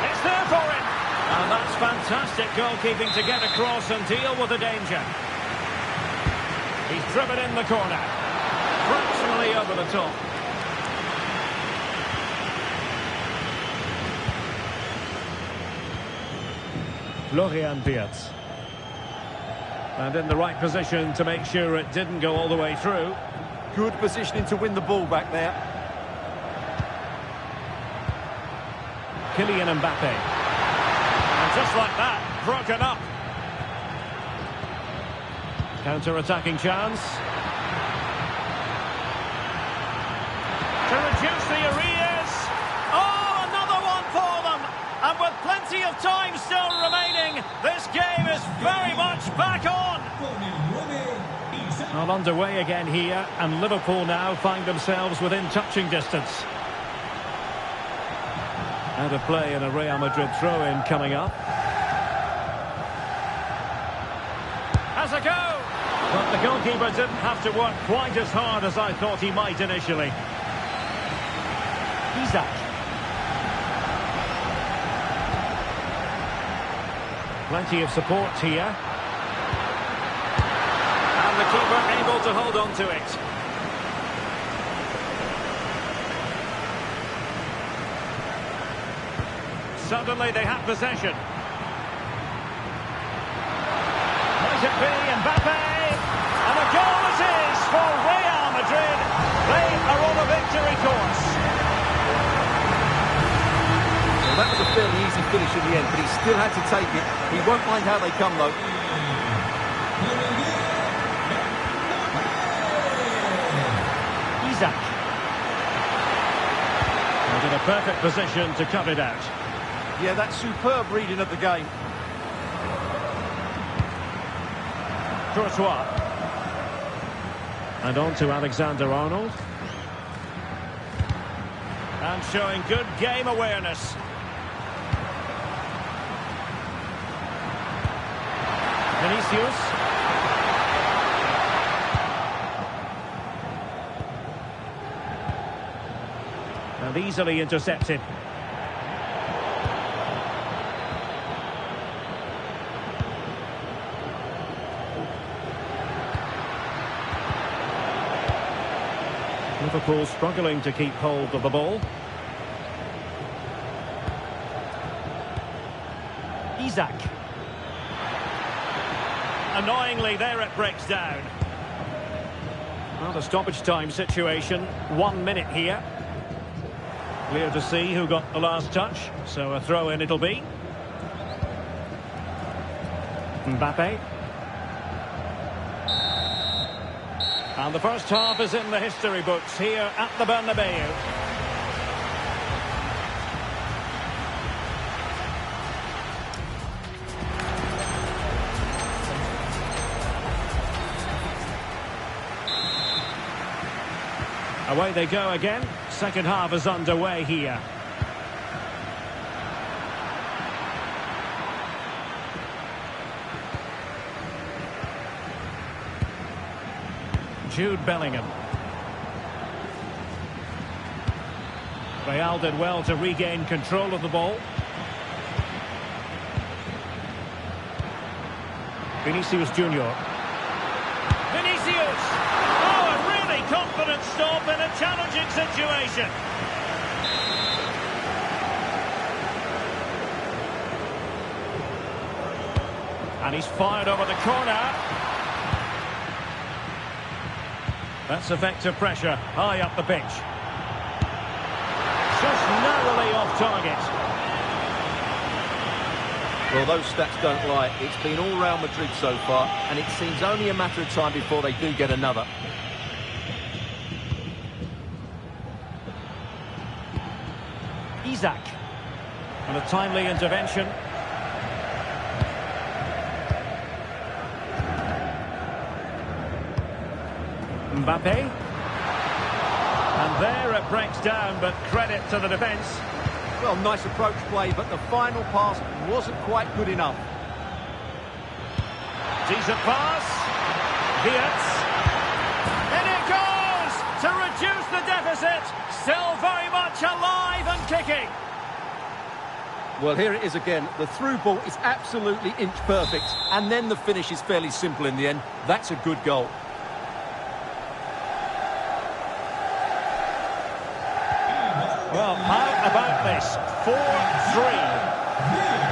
It's there for him. And that's fantastic goalkeeping to get across and deal with the danger. He's driven in the corner. Fractionally over the top. Florian Wirtz. And in the right position to make sure it didn't go all the way through. Good positioning to win the ball back there. Kylian Mbappe. And just like that, broken up. Counter-attacking chance. To reduce the arrears. Oh, another one for them. And with plenty of time still remaining, this game is very much back on. Well, underway again here, and Liverpool now find themselves within touching distance. Out of play and a Real Madrid throw-in coming up. Has a go! But the goalkeeper didn't have to work quite as hard as I thought he might initially. Isaac. Plenty of support here. And the keeper able to hold on to it. Suddenly they have possession. Might it be Mbappe? And a goal it is for Real Madrid. They are on a victory course. Well, that was a fairly easy finish in the end, but he still had to take it. He won't mind how they come, though. Isaac. And in a perfect position to cut it out. Yeah, that's superb reading of the game. Courtois. And on to Alexander-Arnold. And showing good game awareness. Vinicius. And easily intercepted. Liverpool struggling to keep hold of the ball. Isaac. Annoyingly, there it breaks down. Well, the stoppage time situation, 1 minute here. Clear to see who got the last touch, so a throw-in it'll be. Mbappe. And the first half is in the history books here at the Bernabeu. Away they go again. Second half is underway here. Jude Bellingham. Real did well to regain control of the ball. Vinicius Junior. Vinicius! Oh, a really confident stop in a challenging situation. And he's fired over the corner. That's effective pressure, high up the pitch. Just narrowly off target. Well, those stats don't lie. It's been all Real Madrid so far, and it seems only a matter of time before they do get another. Isaac. And a timely intervention. Mbappe. And there it breaks down, but credit to the defence. Well, nice approach play, but the final pass wasn't quite good enough. Decent pass. Viets. In it goes! To reduce the deficit. Still very much alive and kicking. Well, here it is again. The through ball is absolutely inch perfect, and then the finish is fairly simple in the end. That's a good goal. Well, how about this? 4-3.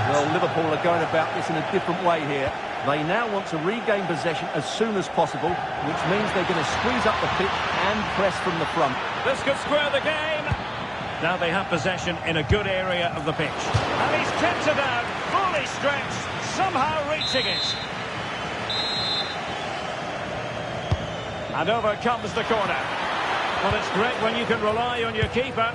Well, Liverpool are going about this in a different way here. They now want to regain possession as soon as possible, which means they're going to squeeze up the pitch and press from the front. This could square the game. Now they have possession in a good area of the pitch. And he's kept it out, fully stretched, somehow reaching it. And over comes the corner. Well, it's great when you can rely on your keeper.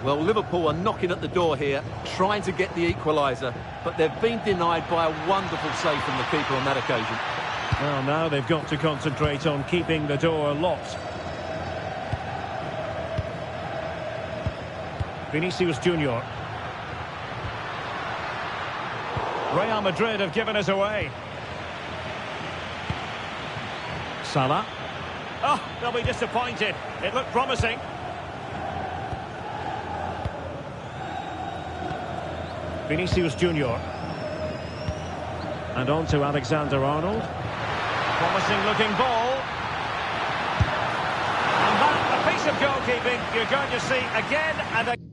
Well, Liverpool are knocking at the door here, trying to get the equaliser, but they've been denied by a wonderful save from the keeper on that occasion. Well, now they've got to concentrate on keeping the door locked. Vinicius Junior. Real Madrid have given us away. Salah. Oh, they'll be disappointed. It looked promising. Vinicius Junior. And on to Alexander-Arnold. Promising looking ball. And that, a piece of goalkeeping you're going to see again and again.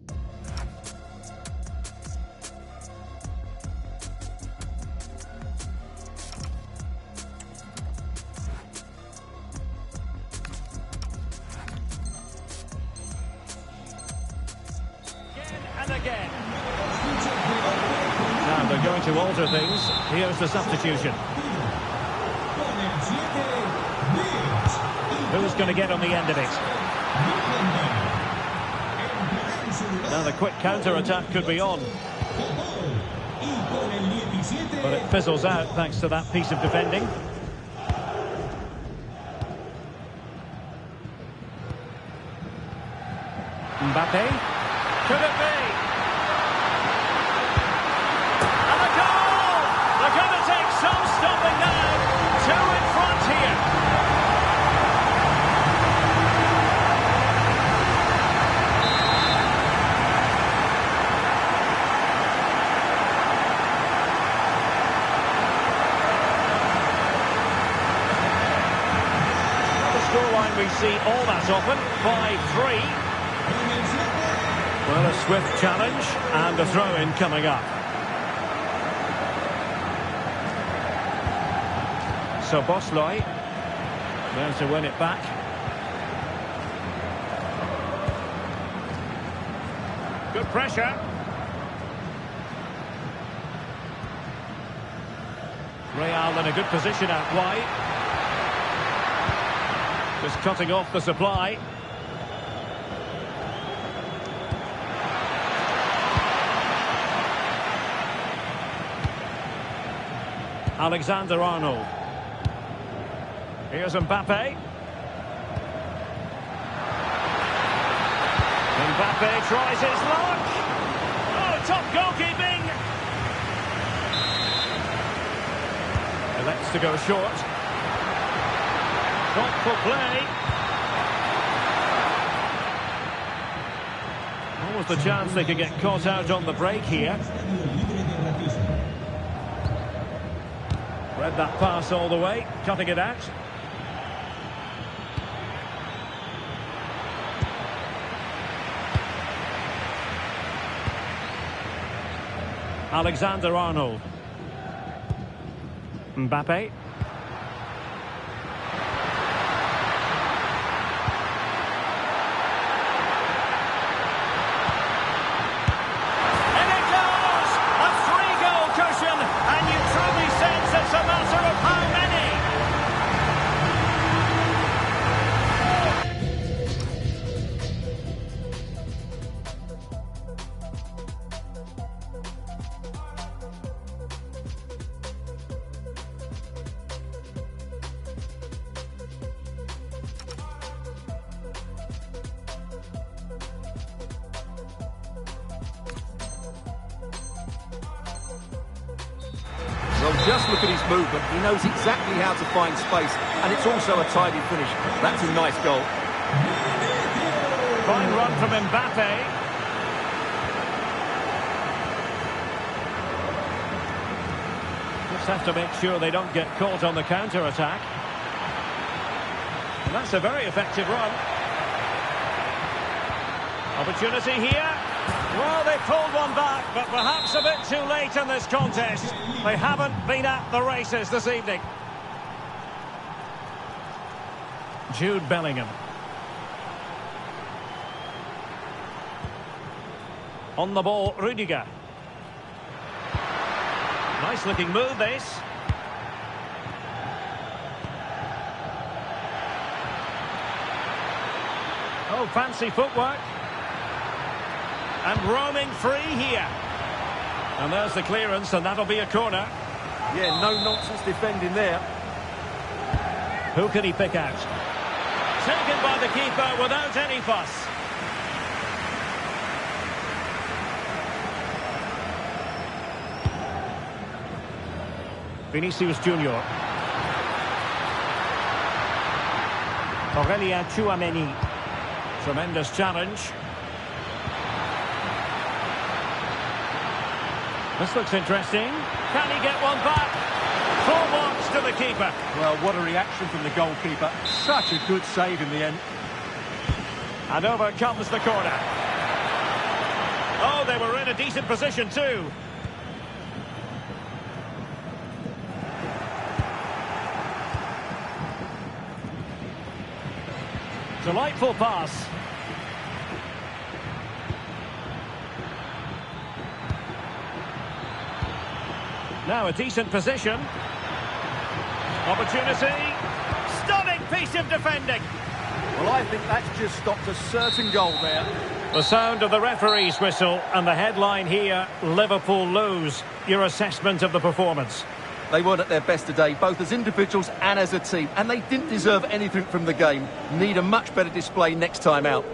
And again. Now they're going to alter things. Here's the substitution. Who's going to get on the end of it? Now the quick counter-attack could be on. But it fizzles out thanks to that piece of defending. Mbappe. Could it be? And a goal! They're going to take some stopping now. Two in front here. The scoreline we see all that often, 5-3. Well, a swift challenge and a throw-in coming up. So Bosley there to win it back. Good pressure. Real in a good position out wide. Just cutting off the supply. Alexander-Arnold. Here's Mbappe. Mbappe tries his luck. Oh, top goalkeeping. Elects to go short. Thoughtful play. What was the chance they could get caught out on the break here? Read that pass all the way, cutting it out. Alexander-Arnold. Mbappe. And it goes! A 3-goal cushion, and you truly sense it's a matter of how many. Well, just look at his movement. He knows exactly how to find space, and it's also a tidy finish. That's a nice goal. Fine run from Mbappe. Just have to make sure they don't get caught on the counter-attack. And that's a very effective run. Opportunity here. Well, they pulled one back, but perhaps a bit too late in this contest. They haven't been at the races this evening. Jude Bellingham. On the ball, Rudiger. Nice-looking move, this. Oh, fancy footwork. And roaming free here. And there's the clearance, and that'll be a corner. Yeah, no nonsense defending there. Who can he pick out? Taken by the keeper without any fuss. Vinicius Junior. Aurelien Tchouameni. Tremendous challenge. This looks interesting. Can he get one back? Full marks to the keeper. Well, what a reaction from the goalkeeper. Such a good save in the end. And over comes the corner. Oh, they were in a decent position too. Delightful pass. Now a decent position. Opportunity. Stunning piece of defending. Well, I think that's just stopped a certain goal there. The sound of the referee's whistle and the headline here, Liverpool lose. Your assessment of the performance? They weren't at their best today, both as individuals and as a team, and they didn't deserve anything from the game. Need a much better display next time out.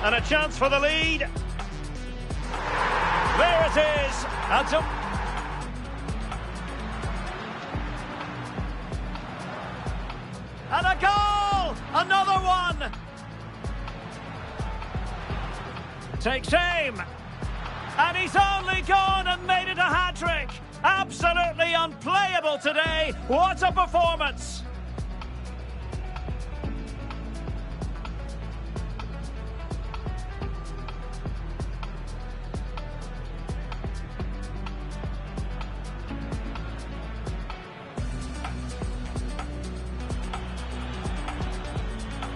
And a chance for the lead. There it is. And a goal! Another one! Takes aim. And he's only gone and made it a hat-trick. Absolutely unplayable today. What a performance!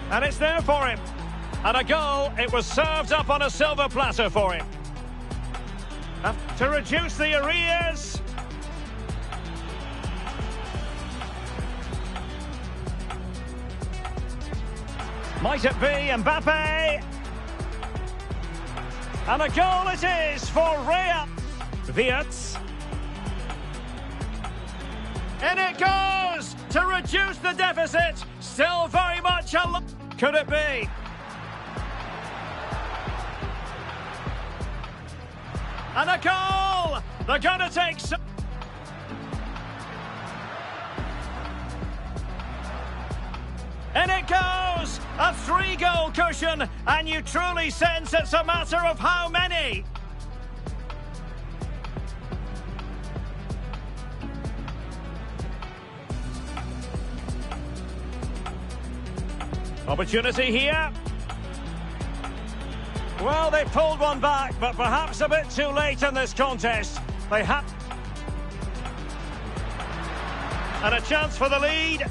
And it's there for him. And a goal. It was served up on a silver platter for him. To reduce the arrears. Might it be Mbappe? And a goal it is for Real. Wirtz. In it goes to reduce the deficit. Still very much a... Could it be? And a goal! They're going to take some... In it goes! A 3-goal cushion, and you truly sense it's a matter of how many. Opportunity here. Well, they pulled one back, but perhaps a bit too late in this contest. They have... And a chance for the lead.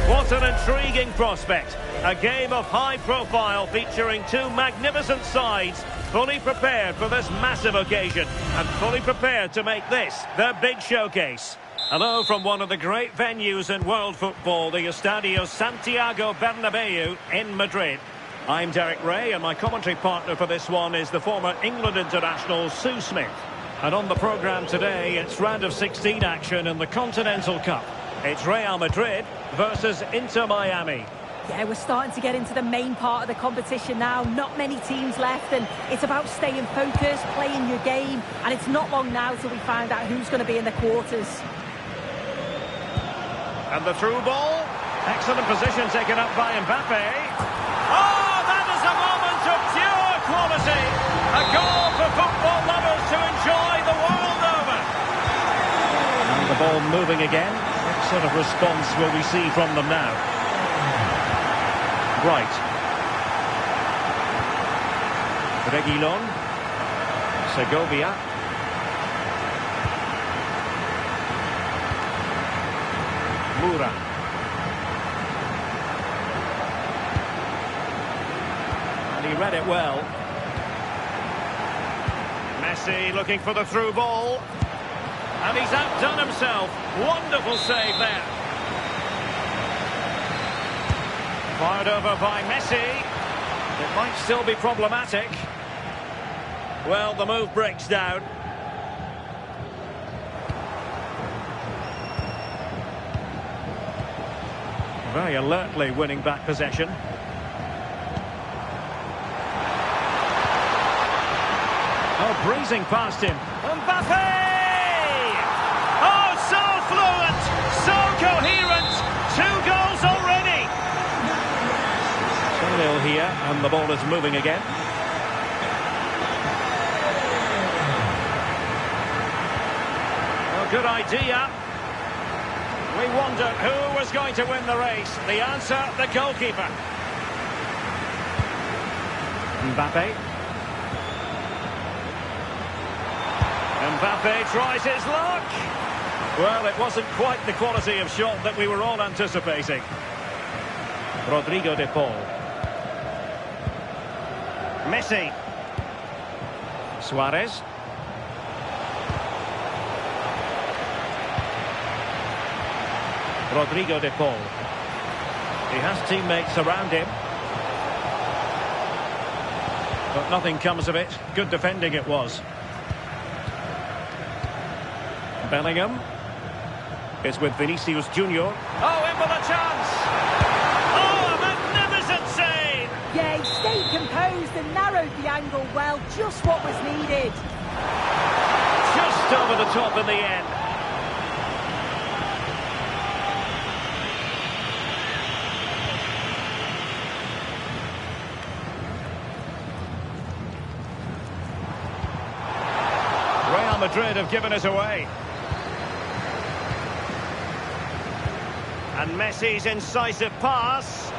What an intriguing prospect. A game of high profile featuring two magnificent sides, fully prepared for this massive occasion and fully prepared to make this their big showcase. Hello from one of the great venues in world football, the Estadio Santiago Bernabeu in Madrid. I'm Derek Ray, and my commentary partner for this one is the former England international Sue Smith. And on the programme today, it's round of 16 action in the Continental Cup. It's Real Madrid versus Inter Miami. Yeah, we're starting to get into the main part of the competition now. Not many teams left, and it's about staying focused, playing your game, and it's not long now till we find out who's going to be in the quarters. And the through ball. Excellent position taken up by Mbappe. Oh, that is a moment of pure quality. A goal for football lovers to enjoy the world over. And the ball moving again. What sort of response will we see from them now? Right. Reguilon. Segovia. Mura. And he read it well. Messi looking for the through ball. And he's outdone himself. Wonderful save there. Fired over by Messi. It might still be problematic. Well, the move breaks down. Very alertly winning back possession. Oh, breezing past him. Mbappe! Oh, so fluent, so coherent. 2 goals already. 2-0 here, and the ball is moving again. Well, good idea. We wondered who was going to win the race. The answer, the goalkeeper. Mbappe. Mbappe tries his luck. Well, it wasn't quite the quality of shot that we were all anticipating. Rodrigo de Paul. Messi. Suarez. Rodrigo de Paul. He has teammates around him. But nothing comes of it. Good defending it was. Bellingham. It's with Vinicius Junior. Oh, in for the chance! Oh, a magnificent save! Yeah, he stayed composed and narrowed the angle well. Just what was needed. Just over the top in the end. Real Madrid have given it away. And Messi's incisive pass.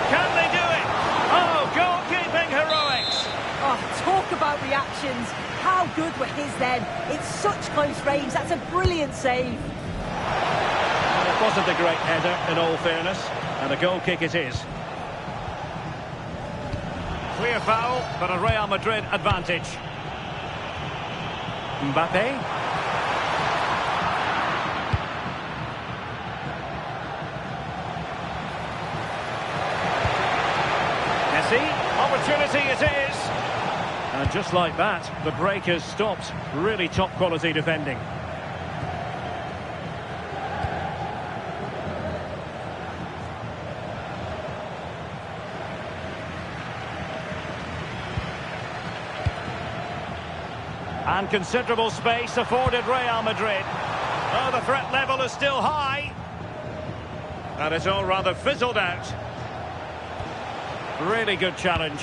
Can they do it? Oh, goalkeeping heroics. Oh, talk about reactions. How good were his then? It's such close range. That's a brilliant save. Well, it wasn't a great header, in all fairness. And a goal kick it is. Clear foul, but a Real Madrid advantage. Mbappe. Opportunity it is. And just like that, the break has stopped. Really top quality defending. And considerable space afforded Real Madrid. Oh, the threat level is still high. And it's all rather fizzled out. Really good challenge.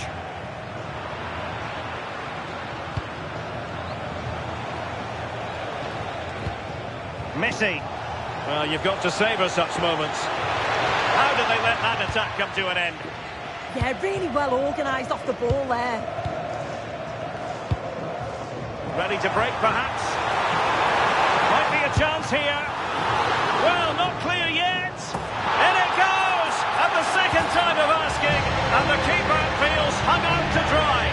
Messi. Well, you've got to savour such moments. How did they let that attack come to an end? Yeah, really well organised off the ball there. Ready to break, perhaps? Might be a chance here. Well, not clear yet. In it goes! At the second time of asking, and the keeper feels hung out to dry.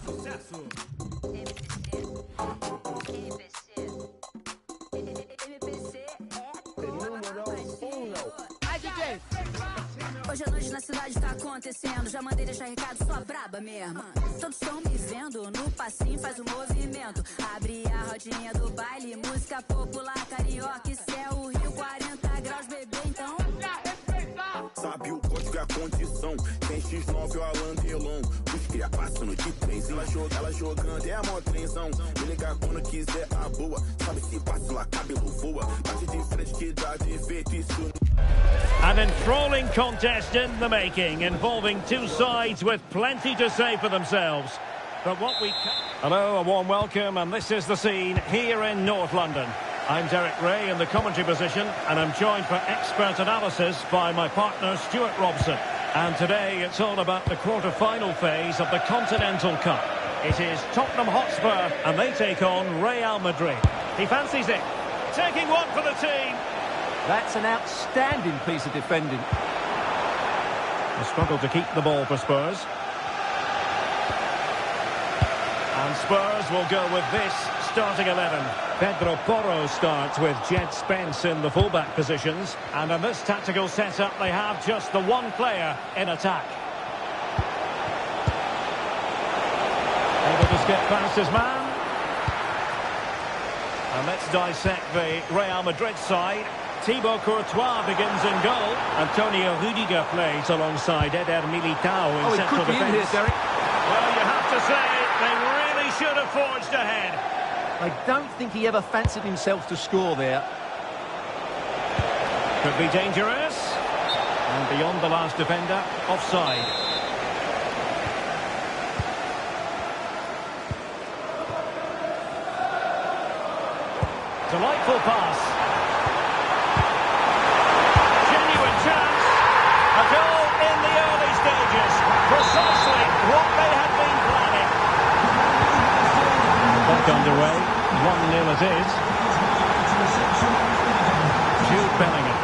Sucesso! Hoje à noite na cidade. verdade está acontecendo. Já mandei deixar recado, sou a braba mesmo. Todos estão me vendo, no passinho faz o movimento. Abre a rodinha do baile, música popular carioca. Isso é o Rio, 40 graus, bebê, então... Sabe o código e a condição. Tem X9 ou a Landelon. Os cria passando de trens. Ela jogando é a mó trenzão. Me ligar quando quiser a boa. Sabe se passa lá, cabelo voa. Bate de frente que dá defeito. Isso. An enthralling contest in the making, involving two sides with plenty to say for themselves. But what we... Hello, a warm welcome, and this is the scene here in North London. I'm Derek Ray in the commentary position, and I'm joined for expert analysis by my partner Stuart Robson. And today it's all about the quarter-final phase of the Continental Cup. It is Tottenham Hotspur, and they take on Real Madrid. He fancies it. Taking one for the team. That's an outstanding piece of defending. A struggle to keep the ball for Spurs. And Spurs will go with this starting 11. Pedro Porro starts with Jed Spence in the fullback positions. And in this tactical setup, they have just the one player in attack. Able to skip past his man. And let's dissect the Real Madrid side. Thibaut Courtois begins in goal. Antonio Rudiger plays alongside Eder Militao in central defence. In here, Derek. Well, you have to say, they really should have forged ahead. I don't think he ever fancied himself to score there. Could be dangerous. And beyond the last defender, offside. Delightful pass. Genuine chance. A goal in the early stages. Precisely what they had been planning. Back underway. 1-0 it is. Jude Bellingham.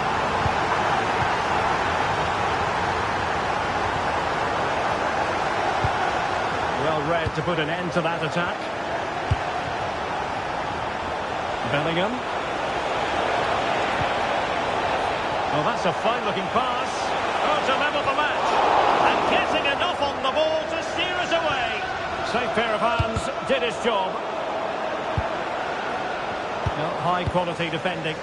Well read to put an end to that attack. Bellingham. Well, that's a fine-looking pass. Oh, to level the match. And getting enough on the ball to steer us away. Safe pair of hands, did his job. Well, high-quality defending.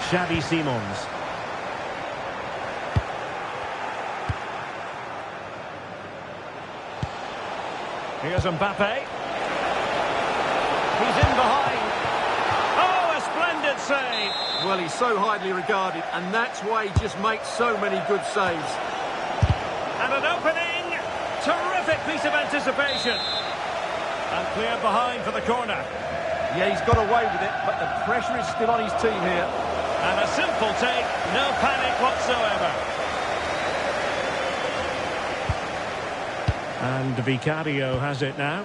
Xavi Simons. Here's Mbappe. He's in behind. Oh, a splendid save. Well, he's so highly regarded, and that's why he just makes so many good saves. And an opening. Terrific piece of anticipation. And cleared behind for the corner. Yeah, he's got away with it, but the pressure is still on his team here. And a simple take, no panic whatsoever. And Vicario has it now.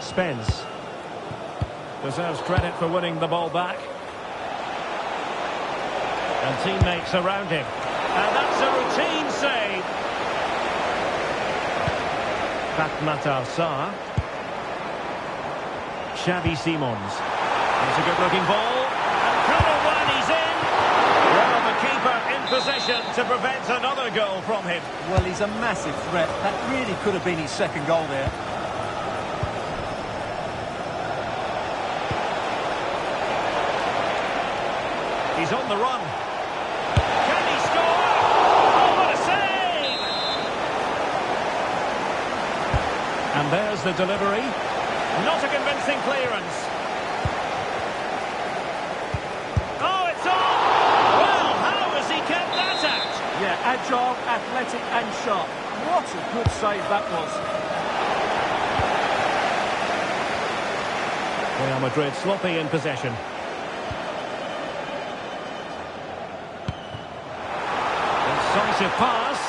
Spence deserves credit for winning the ball back. And teammates around him. And that's a routine save. Fatmatar Sarr. Xavi Simons. It's a good-looking ball. And Koulibaly's in. Well, the keeper in possession to prevent another goal from him. Well, he's a massive threat. That really could have been his second goal there. He's on the run. Can he score? Oh, what a save! And there's the delivery. Not a convincing clearance. Oh, it's on! Well, how has he kept that out? Yeah, agile, athletic and sharp. What a good save that was. Real Madrid sloppy in possession. Decisive pass.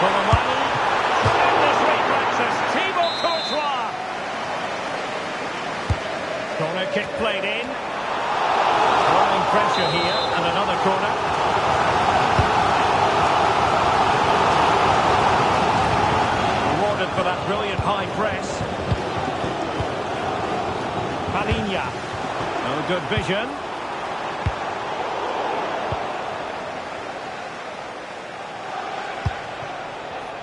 Koulibaly. Tremendous reflexes. Thibaut Courtois. Corner kick played in. Growing pressure here, and another corner. Rewarded for that brilliant high press. Good vision.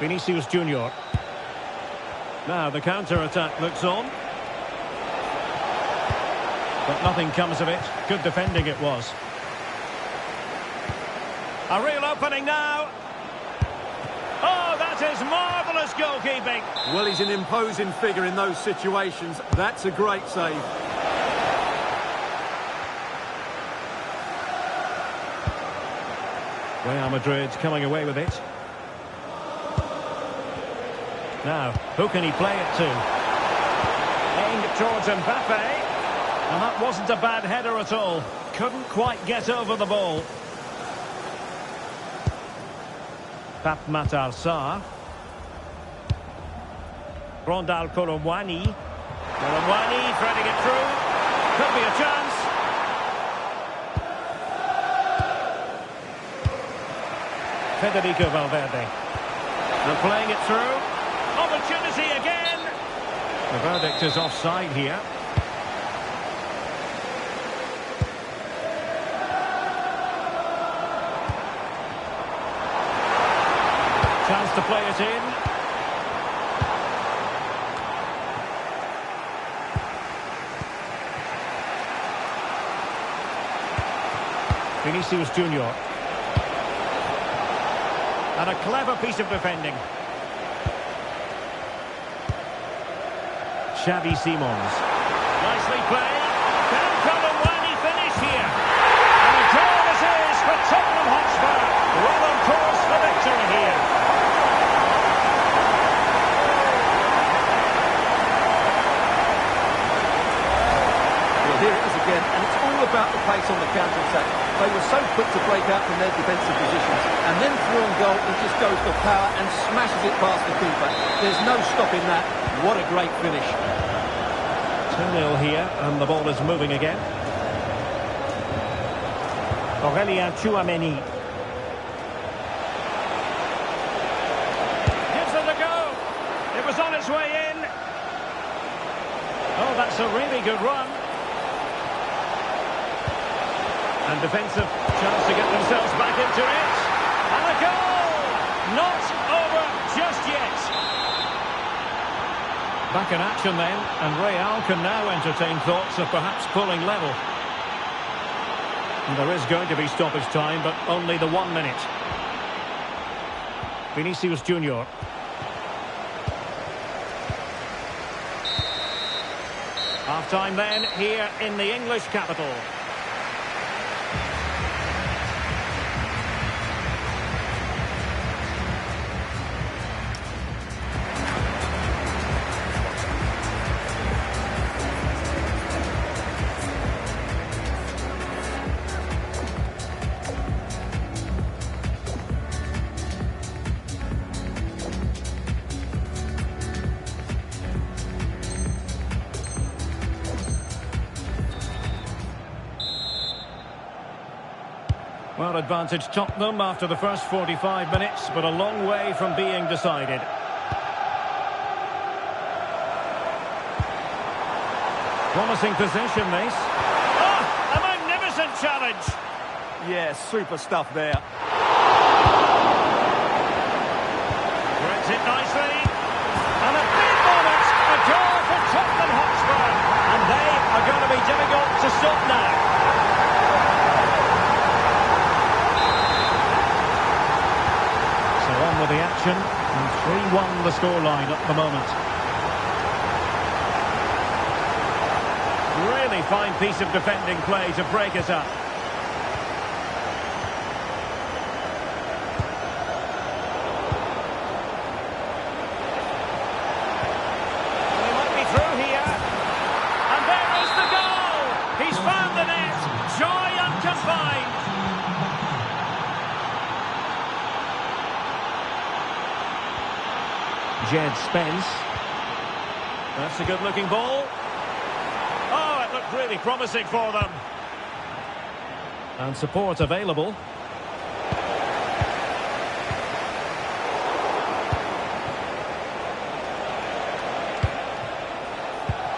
Vinicius Junior. Now the counter-attack looks on. But nothing comes of it. Good defending it was. A real opening now. Oh, that is marvellous goalkeeping. Well, he's an imposing figure in those situations. That's a great save. Real Madrid coming away with it. Now, who can he play it to? Aimed towards Mbappe. And that wasn't a bad header at all. Couldn't quite get over the ball. Pap Matar Sarr. Rondal Colomwani. Colomwani threading it through. Could be a chance. Federico Valverde. They're playing it through. Opportunity again. The verdict is offside here. Chance to play it in. Vinicius Junior. And a clever piece of defending. Xavi Simons. Nicely played. Can Colomwani finish here? And a goal this is for Tottenham Hotspur. Well on course for victory here. Well, here it is again, and it's all about the pace on the counter-attack. They were so quick to break out from their defensive positions, and then through on goal, he just goes for power and smashes it past the keeper. There's no stopping that. What a great finish. 2-0 here, and the ball is moving again. Aurelien Tchouameni. Gives it a go. It was on its way in. Oh, that's a really good run. And defensive chance to get themselves back into it. And a goal! Not over just yet. Back in action then, and Real can now entertain thoughts of perhaps pulling level. And there is going to be stoppage time, but only the 1 minute. Vinicius Junior. Half-time then, here in the English capital. Well, advantage Tottenham after the first 45 minutes, but a long way from being decided. Promising possession, this. Oh, a magnificent challenge! Yeah, super stuff there. Threads it nicely. And a big moment, a goal for Tottenham Hotspur. And they are going to be difficult to stop now. On with the action, and 3-1 the scoreline at the moment. Really fine piece of defending play to break it up. They might be through here, and there is the goal! He's found the net, joy unconfined. Jed Spence. That's a good-looking ball. Oh, it looked really promising for them. And support available.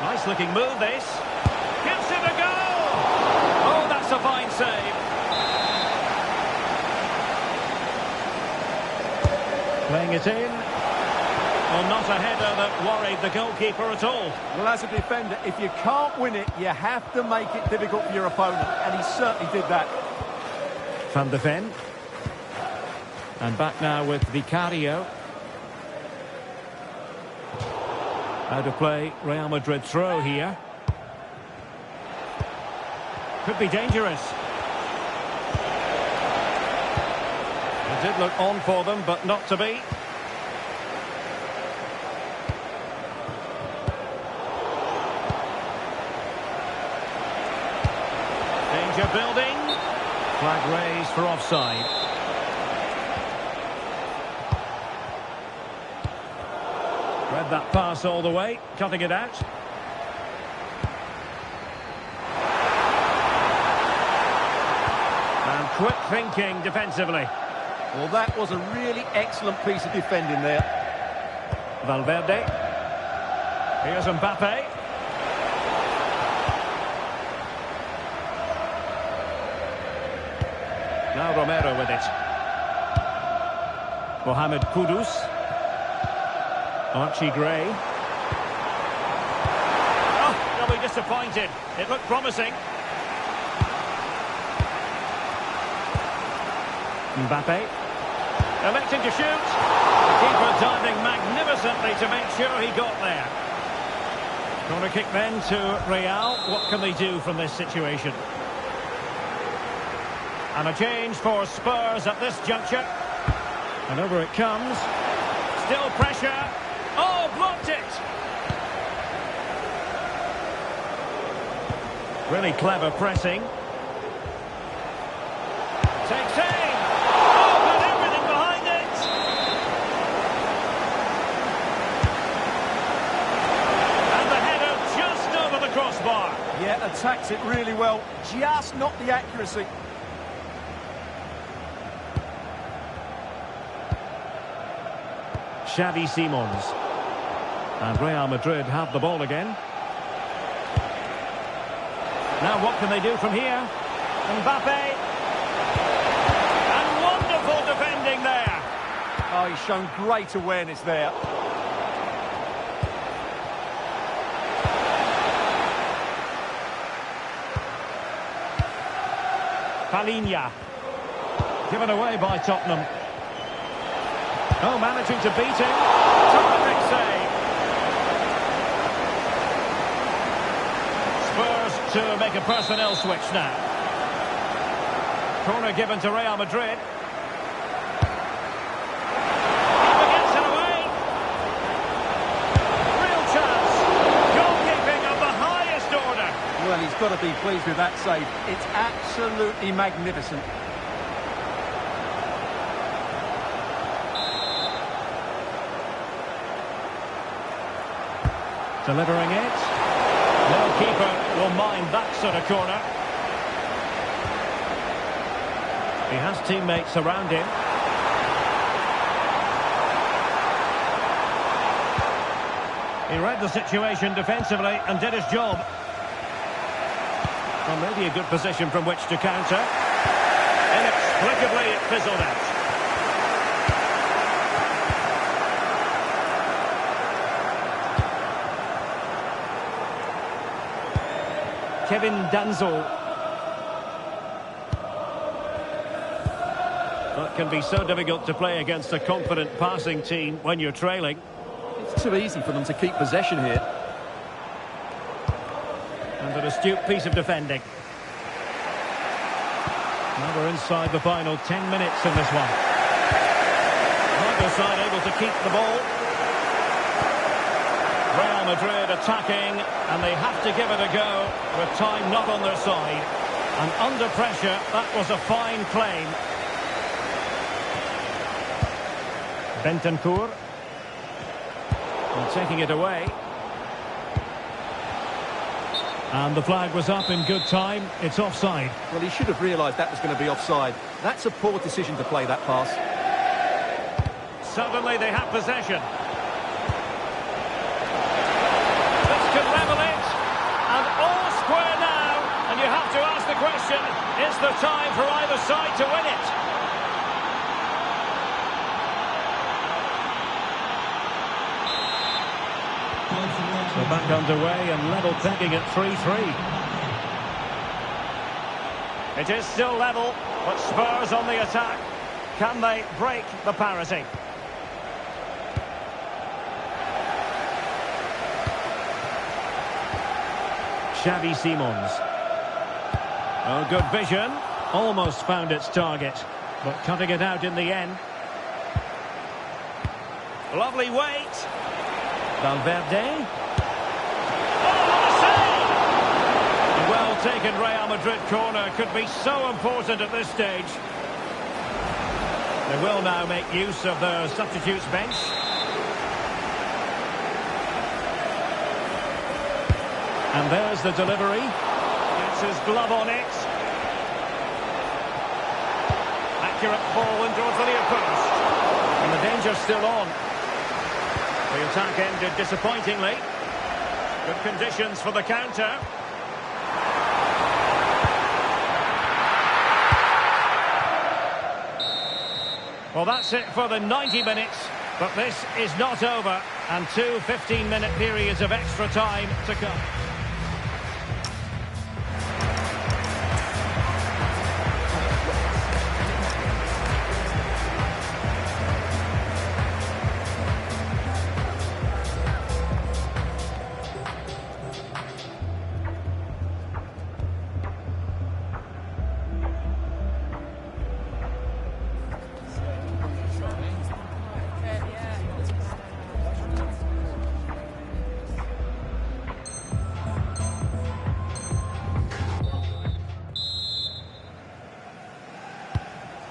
Nice-looking move, this. Gives it a go! Playing it in. Well, not a header that worried the goalkeeper at all. Well, as a defender, if you can't win it, you have to make it difficult for your opponent, and he certainly did that. Van de Ven. And back now with Vicario. Out of play, Real Madrid throw here. Could be dangerous. It did look on for them, but not to be. Danger building. Flag raised for offside. Read that pass all the way, cutting it out. And quick thinking defensively. Well, that was a really excellent piece of defending there. Valverde. Here's Mbappe. Now Romero with it. Mohamed Kudus. Archie Gray. Oh, they'll be disappointed. It looked promising. Mbappe. Electing to shoot. The keeper diving magnificently to make sure he got there. Corner kick then to Real. What can they do from this situation? And a change for Spurs at this juncture. And over it comes. Still pressure. Oh, blocked it. Really clever pressing. Takes aim. Oh, got everything behind it. And the header just over the crossbar. Yeah, attacks it really well. Just not the accuracy. Xavi Simons. And Real Madrid have the ball again. Now what can they do from here? Mbappe. And wonderful defending there. Oh, he's shown great awareness there. Palinha. Given away by Tottenham. Oh, managing to beat him. Terrific save. Spurs to make a personnel switch now. Corner given to Real Madrid. Keeper gets it away. Real chance. Goalkeeping of the highest order. Well, he's got to be pleased with that save. It's absolutely magnificent. Delivering it. No keeper will mind that sort of corner. He has teammates around him. He read the situation defensively and did his job. Well, maybe a good position from which to counter. Inexplicably, it fizzled out. Kevin Danzo. That can be so difficult to play against a confident passing team when you're trailing. It's too easy for them to keep possession here. And an astute piece of defending. Now we're inside the final 10 minutes in this one. Neither side able to keep the ball. Real Madrid attacking, and they have to give it a go with time not on their side. And under pressure, that was a fine claim. Bentancur. And taking it away. And the flag was up in good time. It's offside. Well, he should have realised that was going to be offside. That's a poor decision to play that pass. Suddenly they have possession. Could level it, and all square now, and you have to ask the question, is there time for either side to win it? We're back underway and level pegging at 3-3. It is still level, but Spurs on the attack. Can they break the parity? Xavi Simons. Oh, good vision. Almost found its target, but cutting it out in the end. Lovely weight. Valverde. Oh, what a save! A well-taken Real Madrid corner could be so important at this stage. They will now make use of their substitutes bench. And there's the delivery. Gets his glove on it. Accurate ball in towards the near post. And the danger's still on. The attack ended disappointingly. Good conditions for the counter. Well, that's it for the 90 minutes. But this is not over. And two 15-minute periods of extra time to come.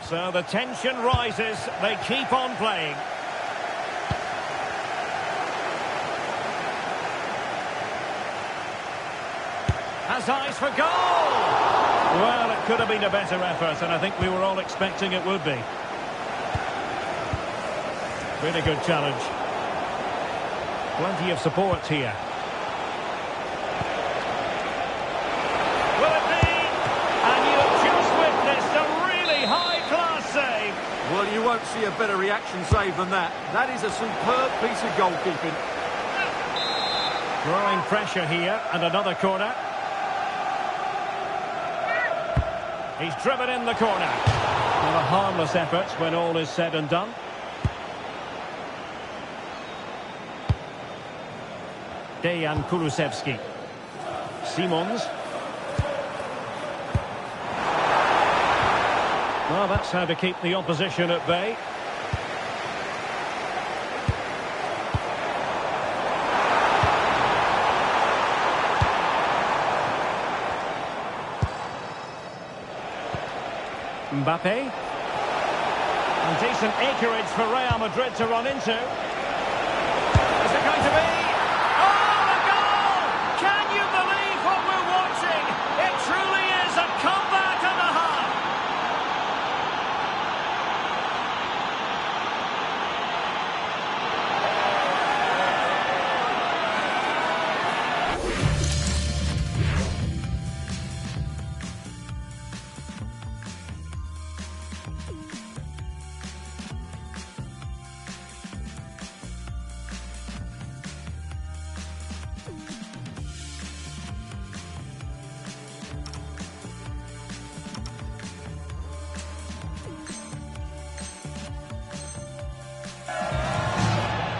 So the tension rises, they keep on playing. Has eyes for goal! Well, it could have been a better effort, and I think we were all expecting it would be. Really good challenge. Plenty of support here. Will it be? And you have just witnessed a really high-class save. Well, you won't see a better reaction save than that. That is a superb piece of goalkeeping. Growing pressure here, and another corner. He's driven in the corner. Not a harmless effort when all is said and done. Dejan Kulusevski. Simons. Well, that's how to keep the opposition at bay. Mbappe. And decent acreage for Real Madrid to run into. Is it going to be? Oh, the goal! Can you believe what we're watching? It truly is a comeback and a half.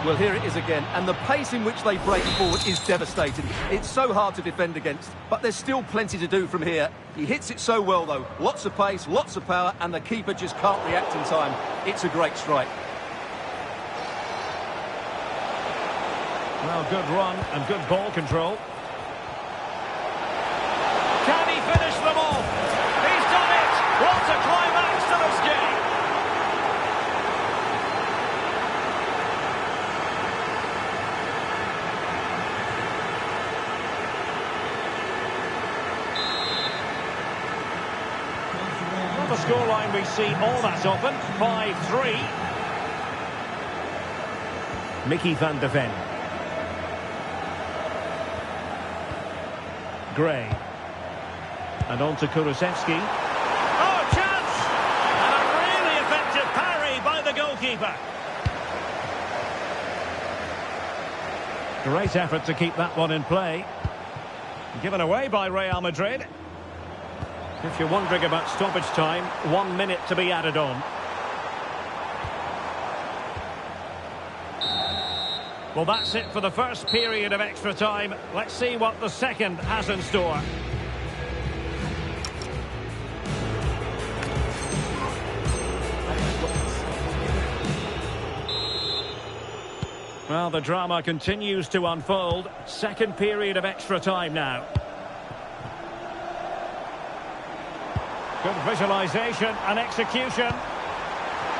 Well, here it is again, and the pace in which they break forward is devastating. It's so hard to defend against, but there's still plenty to do from here. He hits it so well, though. Lots of pace, lots of power, and the keeper just can't react in time. It's a great strike. Well, good run and good ball control. Can he finish them off? He's done it! What a climax to this game! The scoreline we see all that often, 5-3. Mickey van de Ven. Gray. And on to Kulusevski. Oh, chance! And a really effective parry by the goalkeeper. Great effort to keep that one in play. Given away by Real Madrid. If you're wondering about stoppage time, 1 minute to be added on. Well, that's it for the first period of extra time. Let's see what the second has in store. Well, the drama continues to unfold. Second period of extra time now. Good visualisation and execution.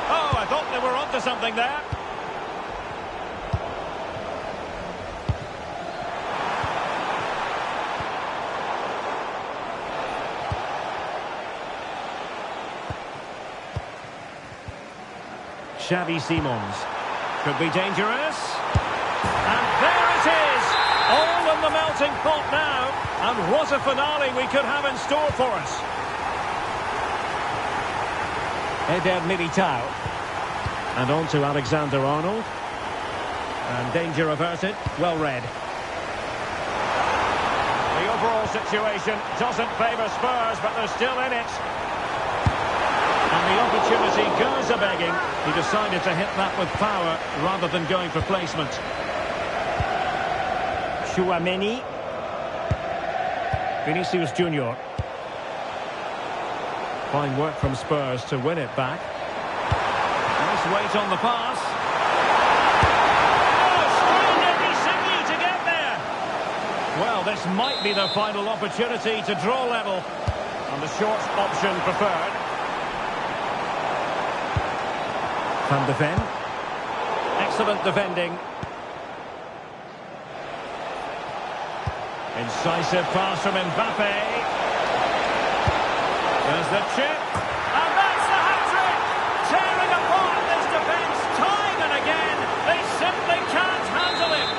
Oh, I thought they were onto something there. Xavi Simons. Could be dangerous. And there it is! All in the melting pot now. And what a finale we could have in store for us. Eder Militao. And on to Alexander-Arnold. And danger averted. Well read. The overall situation doesn't favour Spurs, but they're still in it. And the opportunity goes a-begging. He decided to hit that with power rather than going for placement. Chouameni. Vinicius Junior. Fine work from Spurs to win it back. Nice weight on the pass. Oh, screened every Insigne to get there. Well, this might be their final opportunity to draw level. And the short option preferred. Van de Ven. Excellent defending. Incisive pass from Mbappe. There's the chip. And that's the hat-trick! Tearing apart this defence time and again. They simply can't handle it.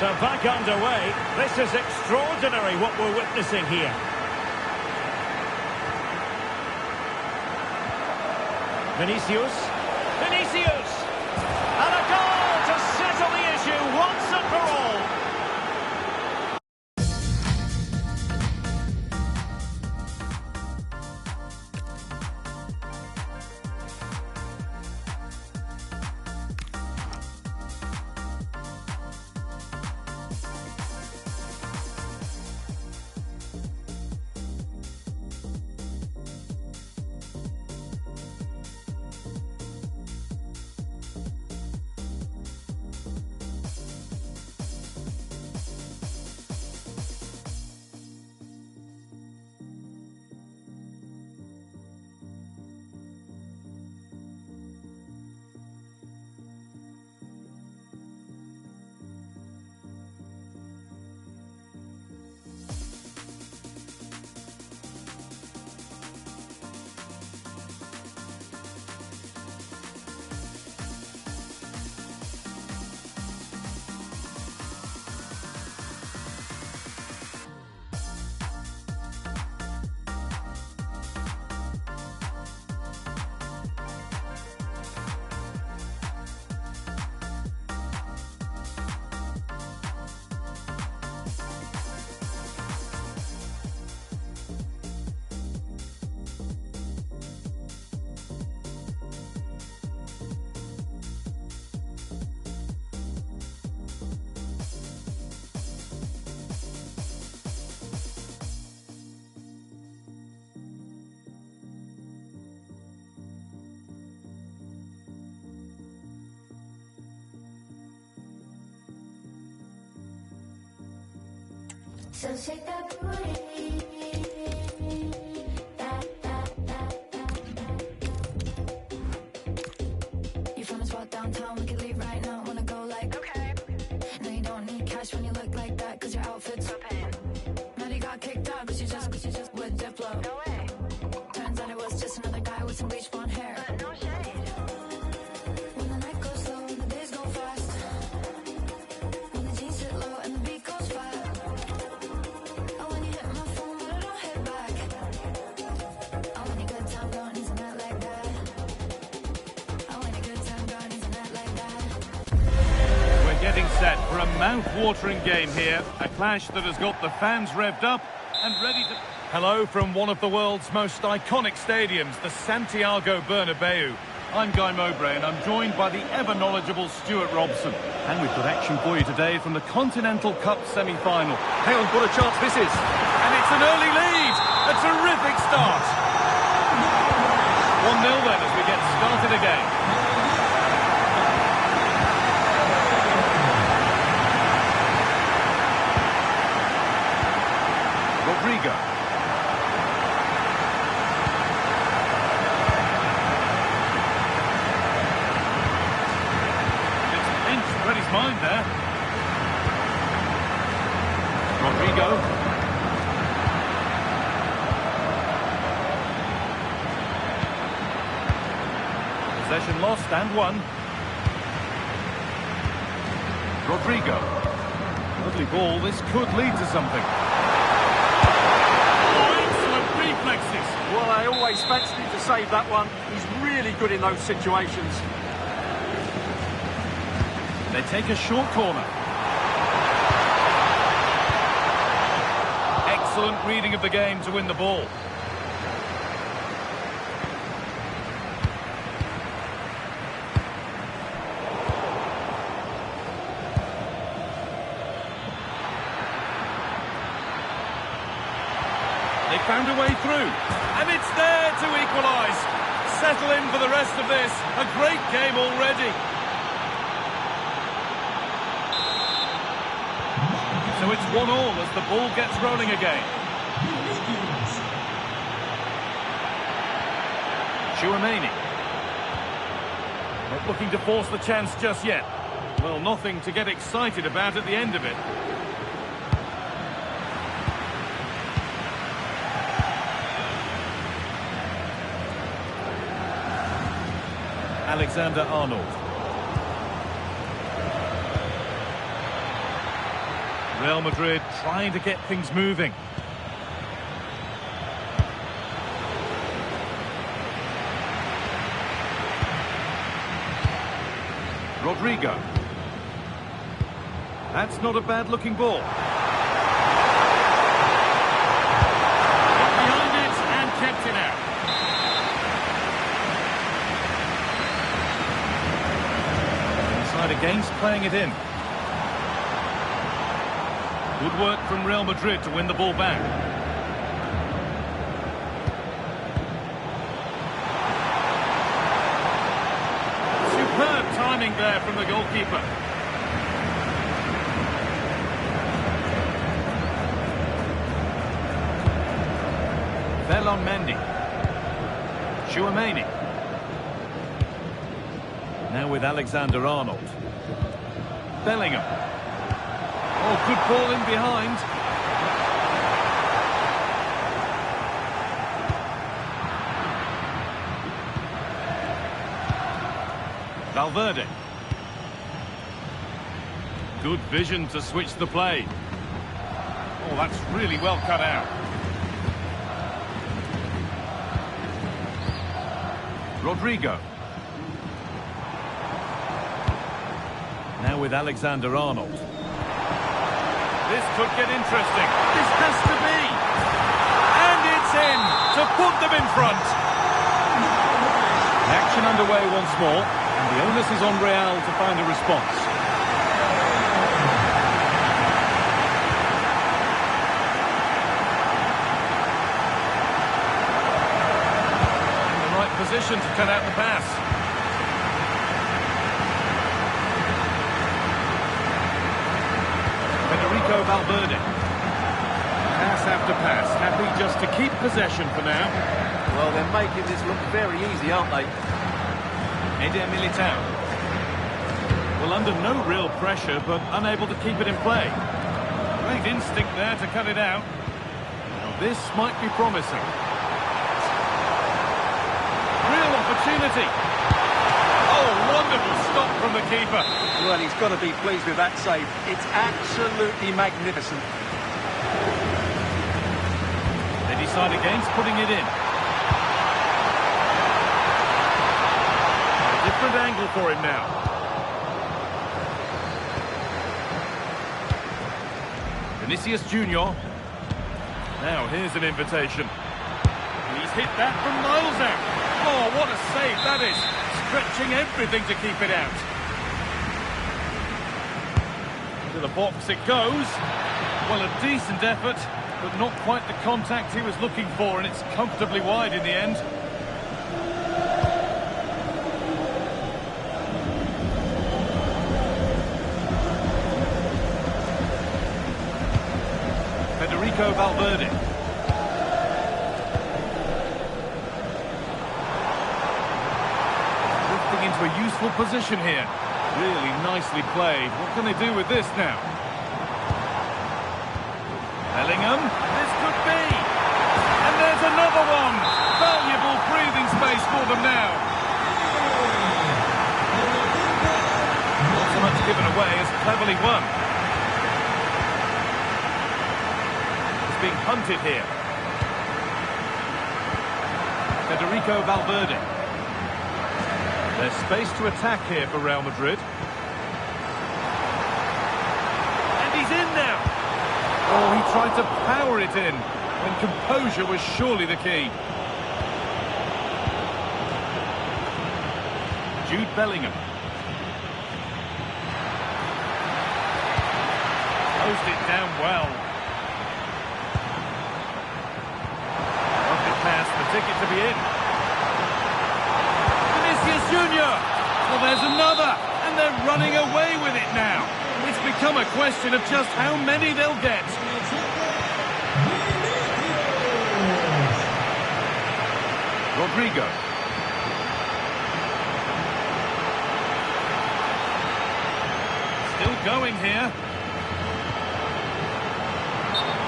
So back underway. This is extraordinary what we're witnessing here. Vinicius. And a goal to settle the issue once and for all. So shake that booty. You from a spot downtown, we can leave right now. Wanna go like, okay. No, you don't need cash when you look like that, cause your outfit's so pain. Now you got kicked out, cause you just with Diplo. No way. Turns out it was just another guy with some bleach blonde hair. But no shade. When the night goes slow, the days go fast. When the jeans sit low and the beat goes fast. Getting set for a mouth-watering game here. A clash that has got the fans revved up and ready to... Hello from one of the world's most iconic stadiums, the Santiago Bernabeu. I'm Guy Mowbray and I'm joined by the ever-knowledgeable Stuart Robson. And we've got action for you today from the Continental Cup semi-final. Hang on, what a chance this is. And it's an early lead. A terrific start. 1-0 then as we get started again. Rodrigo. It's Bench read his mind there. Rodrigo. Possession lost and won. Rodrigo. Lovely ball. This could lead to something. Well, I always fancied him to save that one. He's really good in those situations. They take a short corner. Excellent reading of the game to win the ball. They found a way through, and it's there to equalise. Settle in for the rest of this. A great game already. So it's 1-1 as the ball gets rolling again. Chouameni. Not looking to force the chance just yet. Well, nothing to get excited about at the end of it. Alexander-Arnold. Real Madrid trying to get things moving. Rodrigo. That's not a bad-looking ball. Got behind it and kept it out. Against playing it in. Good work from Real Madrid to win the ball back. Superb timing there from the goalkeeper. Mendy. Chouameni. Now with Alexander-Arnold. Bellingham. Oh, good ball in behind. Valverde. Good vision to switch the play. Oh, that's really well cut out. Rodrigo. Now with Alexander-Arnold. This could get interesting. This has to be. And it's in to put them in front. Action underway once more. And the onus is on Real to find a response. In the right position to cut out the pass. Valverde. Pass after pass, happy just to keep possession for now. Well, they're making this look very easy, aren't they? Eder Militao. Well, under no real pressure, but unable to keep it in play. Great instinct there to cut it out. Now, this might be promising. Real opportunity. Oh, wonderful stop from the keeper. Well, he's got to be pleased with that save. It's absolutely magnificent. They decide against putting it in. A different angle for him now. Vinicius Junior. Now here's an invitation. He's hit that from miles out. Oh, what a save that is. Stretching everything to keep it out. To the box it goes. Well, a decent effort, but not quite the contact he was looking for, and it's comfortably wide in the end. Federico Valverde. Drifting into a useful position here. Really nicely played. What can they do with this now? Bellingham, this could be. And there's another one. Valuable breathing space for them now. Not so much given away as cleverly won. It's being punted here. Federico Valverde. There's space to attack here for Real Madrid. And he's in now. Oh, he tried to power it in when composure was surely the key. Jude Bellingham. Closed it down well. Perfect pass, the ticket to be in. Vinicius Junior. Well, there's another, and they're running away with it now. It's become a question of just how many they'll get. Rodrigo. Still going here.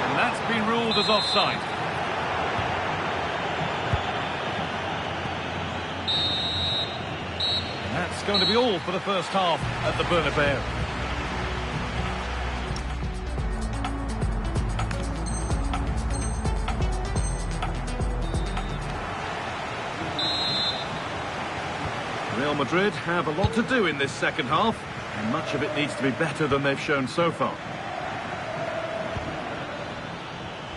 And that's been ruled as offside. And that's going to be all for the first half at the Bernabeu. Real Madrid have a lot to do in this second half, and much of it needs to be better than they've shown so far.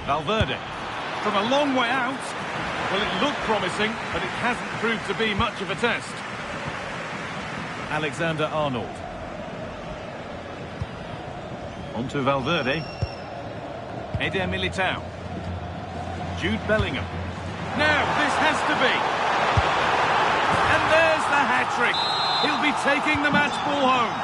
Valverde, from a long way out. Well, it looked promising, but it hasn't proved to be much of a test. Alexander-Arnold. On to Valverde. Eder Militao. Jude Bellingham. Now, this has to be. And there's the hat-trick. He'll be taking the match ball home.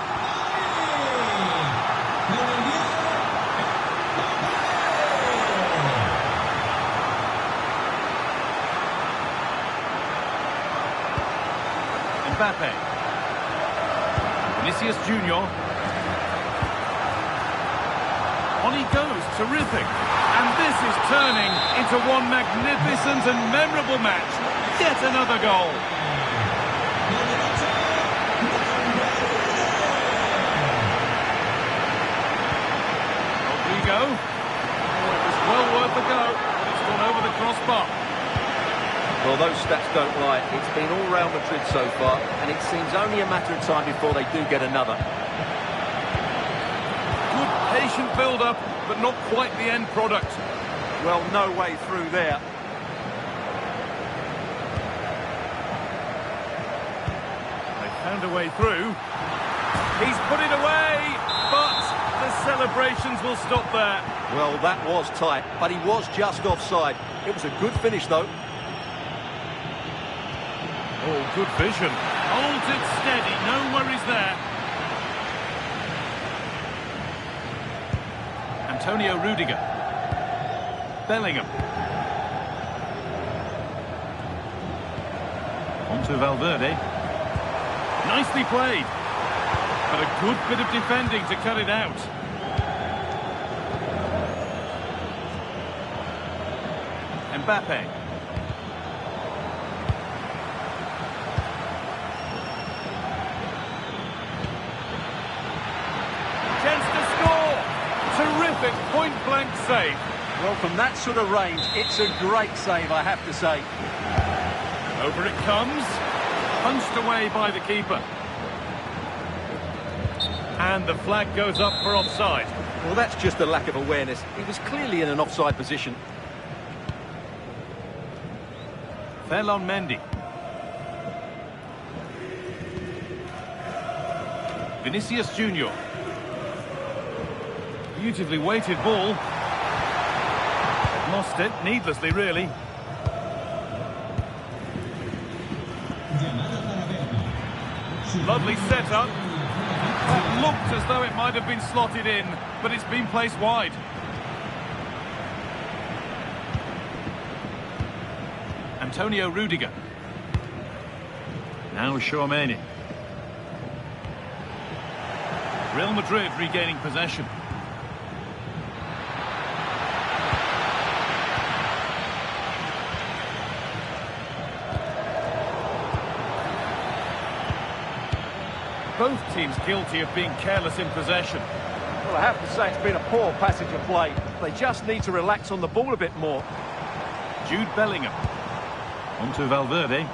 Mbappe. Vinicius Junior. On he goes, terrific. And this is turning into one magnificent and memorable match. Yet another goal. Rodrigo. Oh, it was well worth a go. It's gone over the crossbar. Well, those stats don't lie. It's been all Real Madrid so far, and it seems only a matter of time before they do get another. Good patient build-up, but not quite the end product. Well, no way through there. They found a way through. He's put it away, but the celebrations will stop there. Well, that was tight, but he was just offside. It was a good finish, though. Oh, good vision. Holds it steady, no worries there. Antonio Rudiger. Bellingham. On to Valverde. Nicely played. But a good bit of defending to cut it out. Mbappe. Terrific point-blank save. Well, from that sort of range, it's a great save, I have to say. Over it comes. Punched away by the keeper. And the flag goes up for offside. Well, that's just a lack of awareness. He was clearly in an offside position. Ferland Mendy. Vinicius Junior. Beautifully weighted ball. Lost it, needlessly really. Lovely setup. That looked as though it might have been slotted in, but it's been placed wide. Antonio Rudiger. Now Tchouaméni. Real Madrid regaining possession. Both teams guilty of being careless in possession. Well, I have to say it's been a poor passage of play. They just need to relax on the ball a bit more. Jude Bellingham. On to Valverde.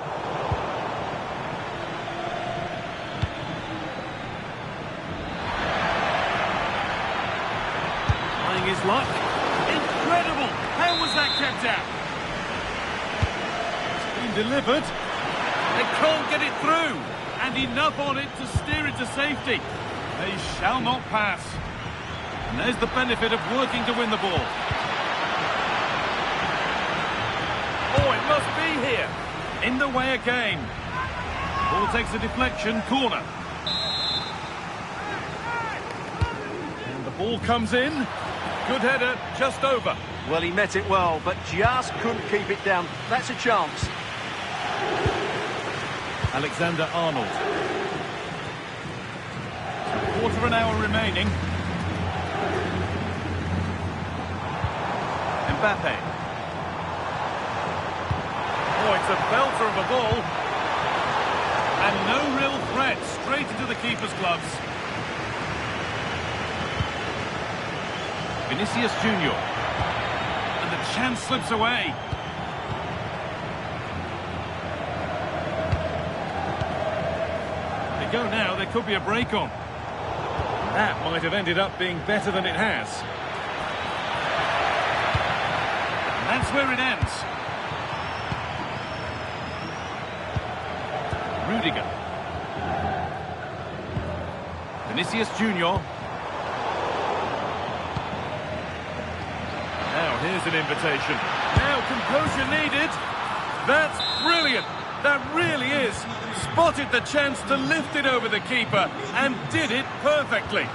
Trying his luck. Incredible! How was that kept out? It's been delivered. They can't get it through. And enough on it to steer it to safety. They shall not pass. And there's the benefit of working to win the ball. Oh, it must be here. In the way again. Ball takes a deflection, corner. And the ball comes in. Good header, just over. Well, he met it well, but just couldn't keep it down. That's a chance. Alexander-Arnold. Quarter of an hour remaining. Mbappe. Oh, it's a belter of a ball. And no real threat, straight into the keeper's gloves. Vinicius Junior. And the chance slips away. Go now, there could be a break on. That might have ended up being better than it has. And that's where it ends. Rudiger. Vinicius Junior. Now here's an invitation. Now composure needed. That's brilliant. That really is. Spotted the chance to lift it over the keeper and did it perfectly.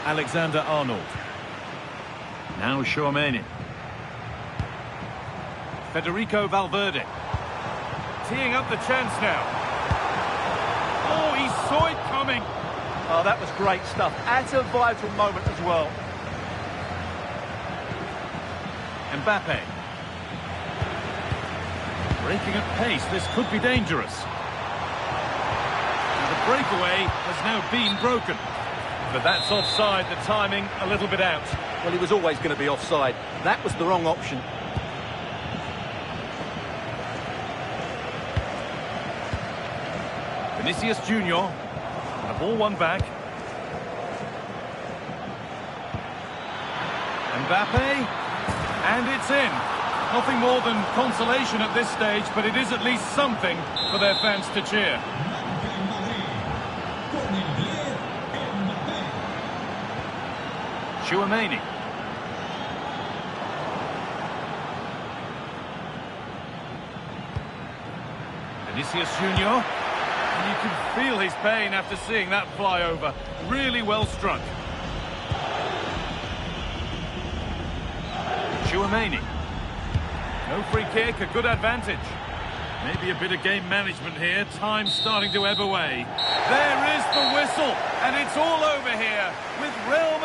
Alexander-Arnold. Now Tchouaméni. Federico Valverde. Teeing up the chance now. Oh, he saw it coming. Oh, that was great stuff. At a vital moment as well. Mbappe. Breaking at pace, this could be dangerous. And the breakaway has now been broken. But that's offside, the timing a little bit out. Well, he was always going to be offside. That was the wrong option. Vinicius Junior. And the ball won back. Mbappe. And it's in. Nothing more than consolation at this stage, but it is at least something for their fans to cheer. Tchouaméni. Vinicius Junior. And you can feel his pain after seeing that fly over. Really well struck. Tchouaméni. No free kick, a good advantage. Maybe a bit of game management here. Time starting to ebb away. There is the whistle, and it's all over here with Real Madrid.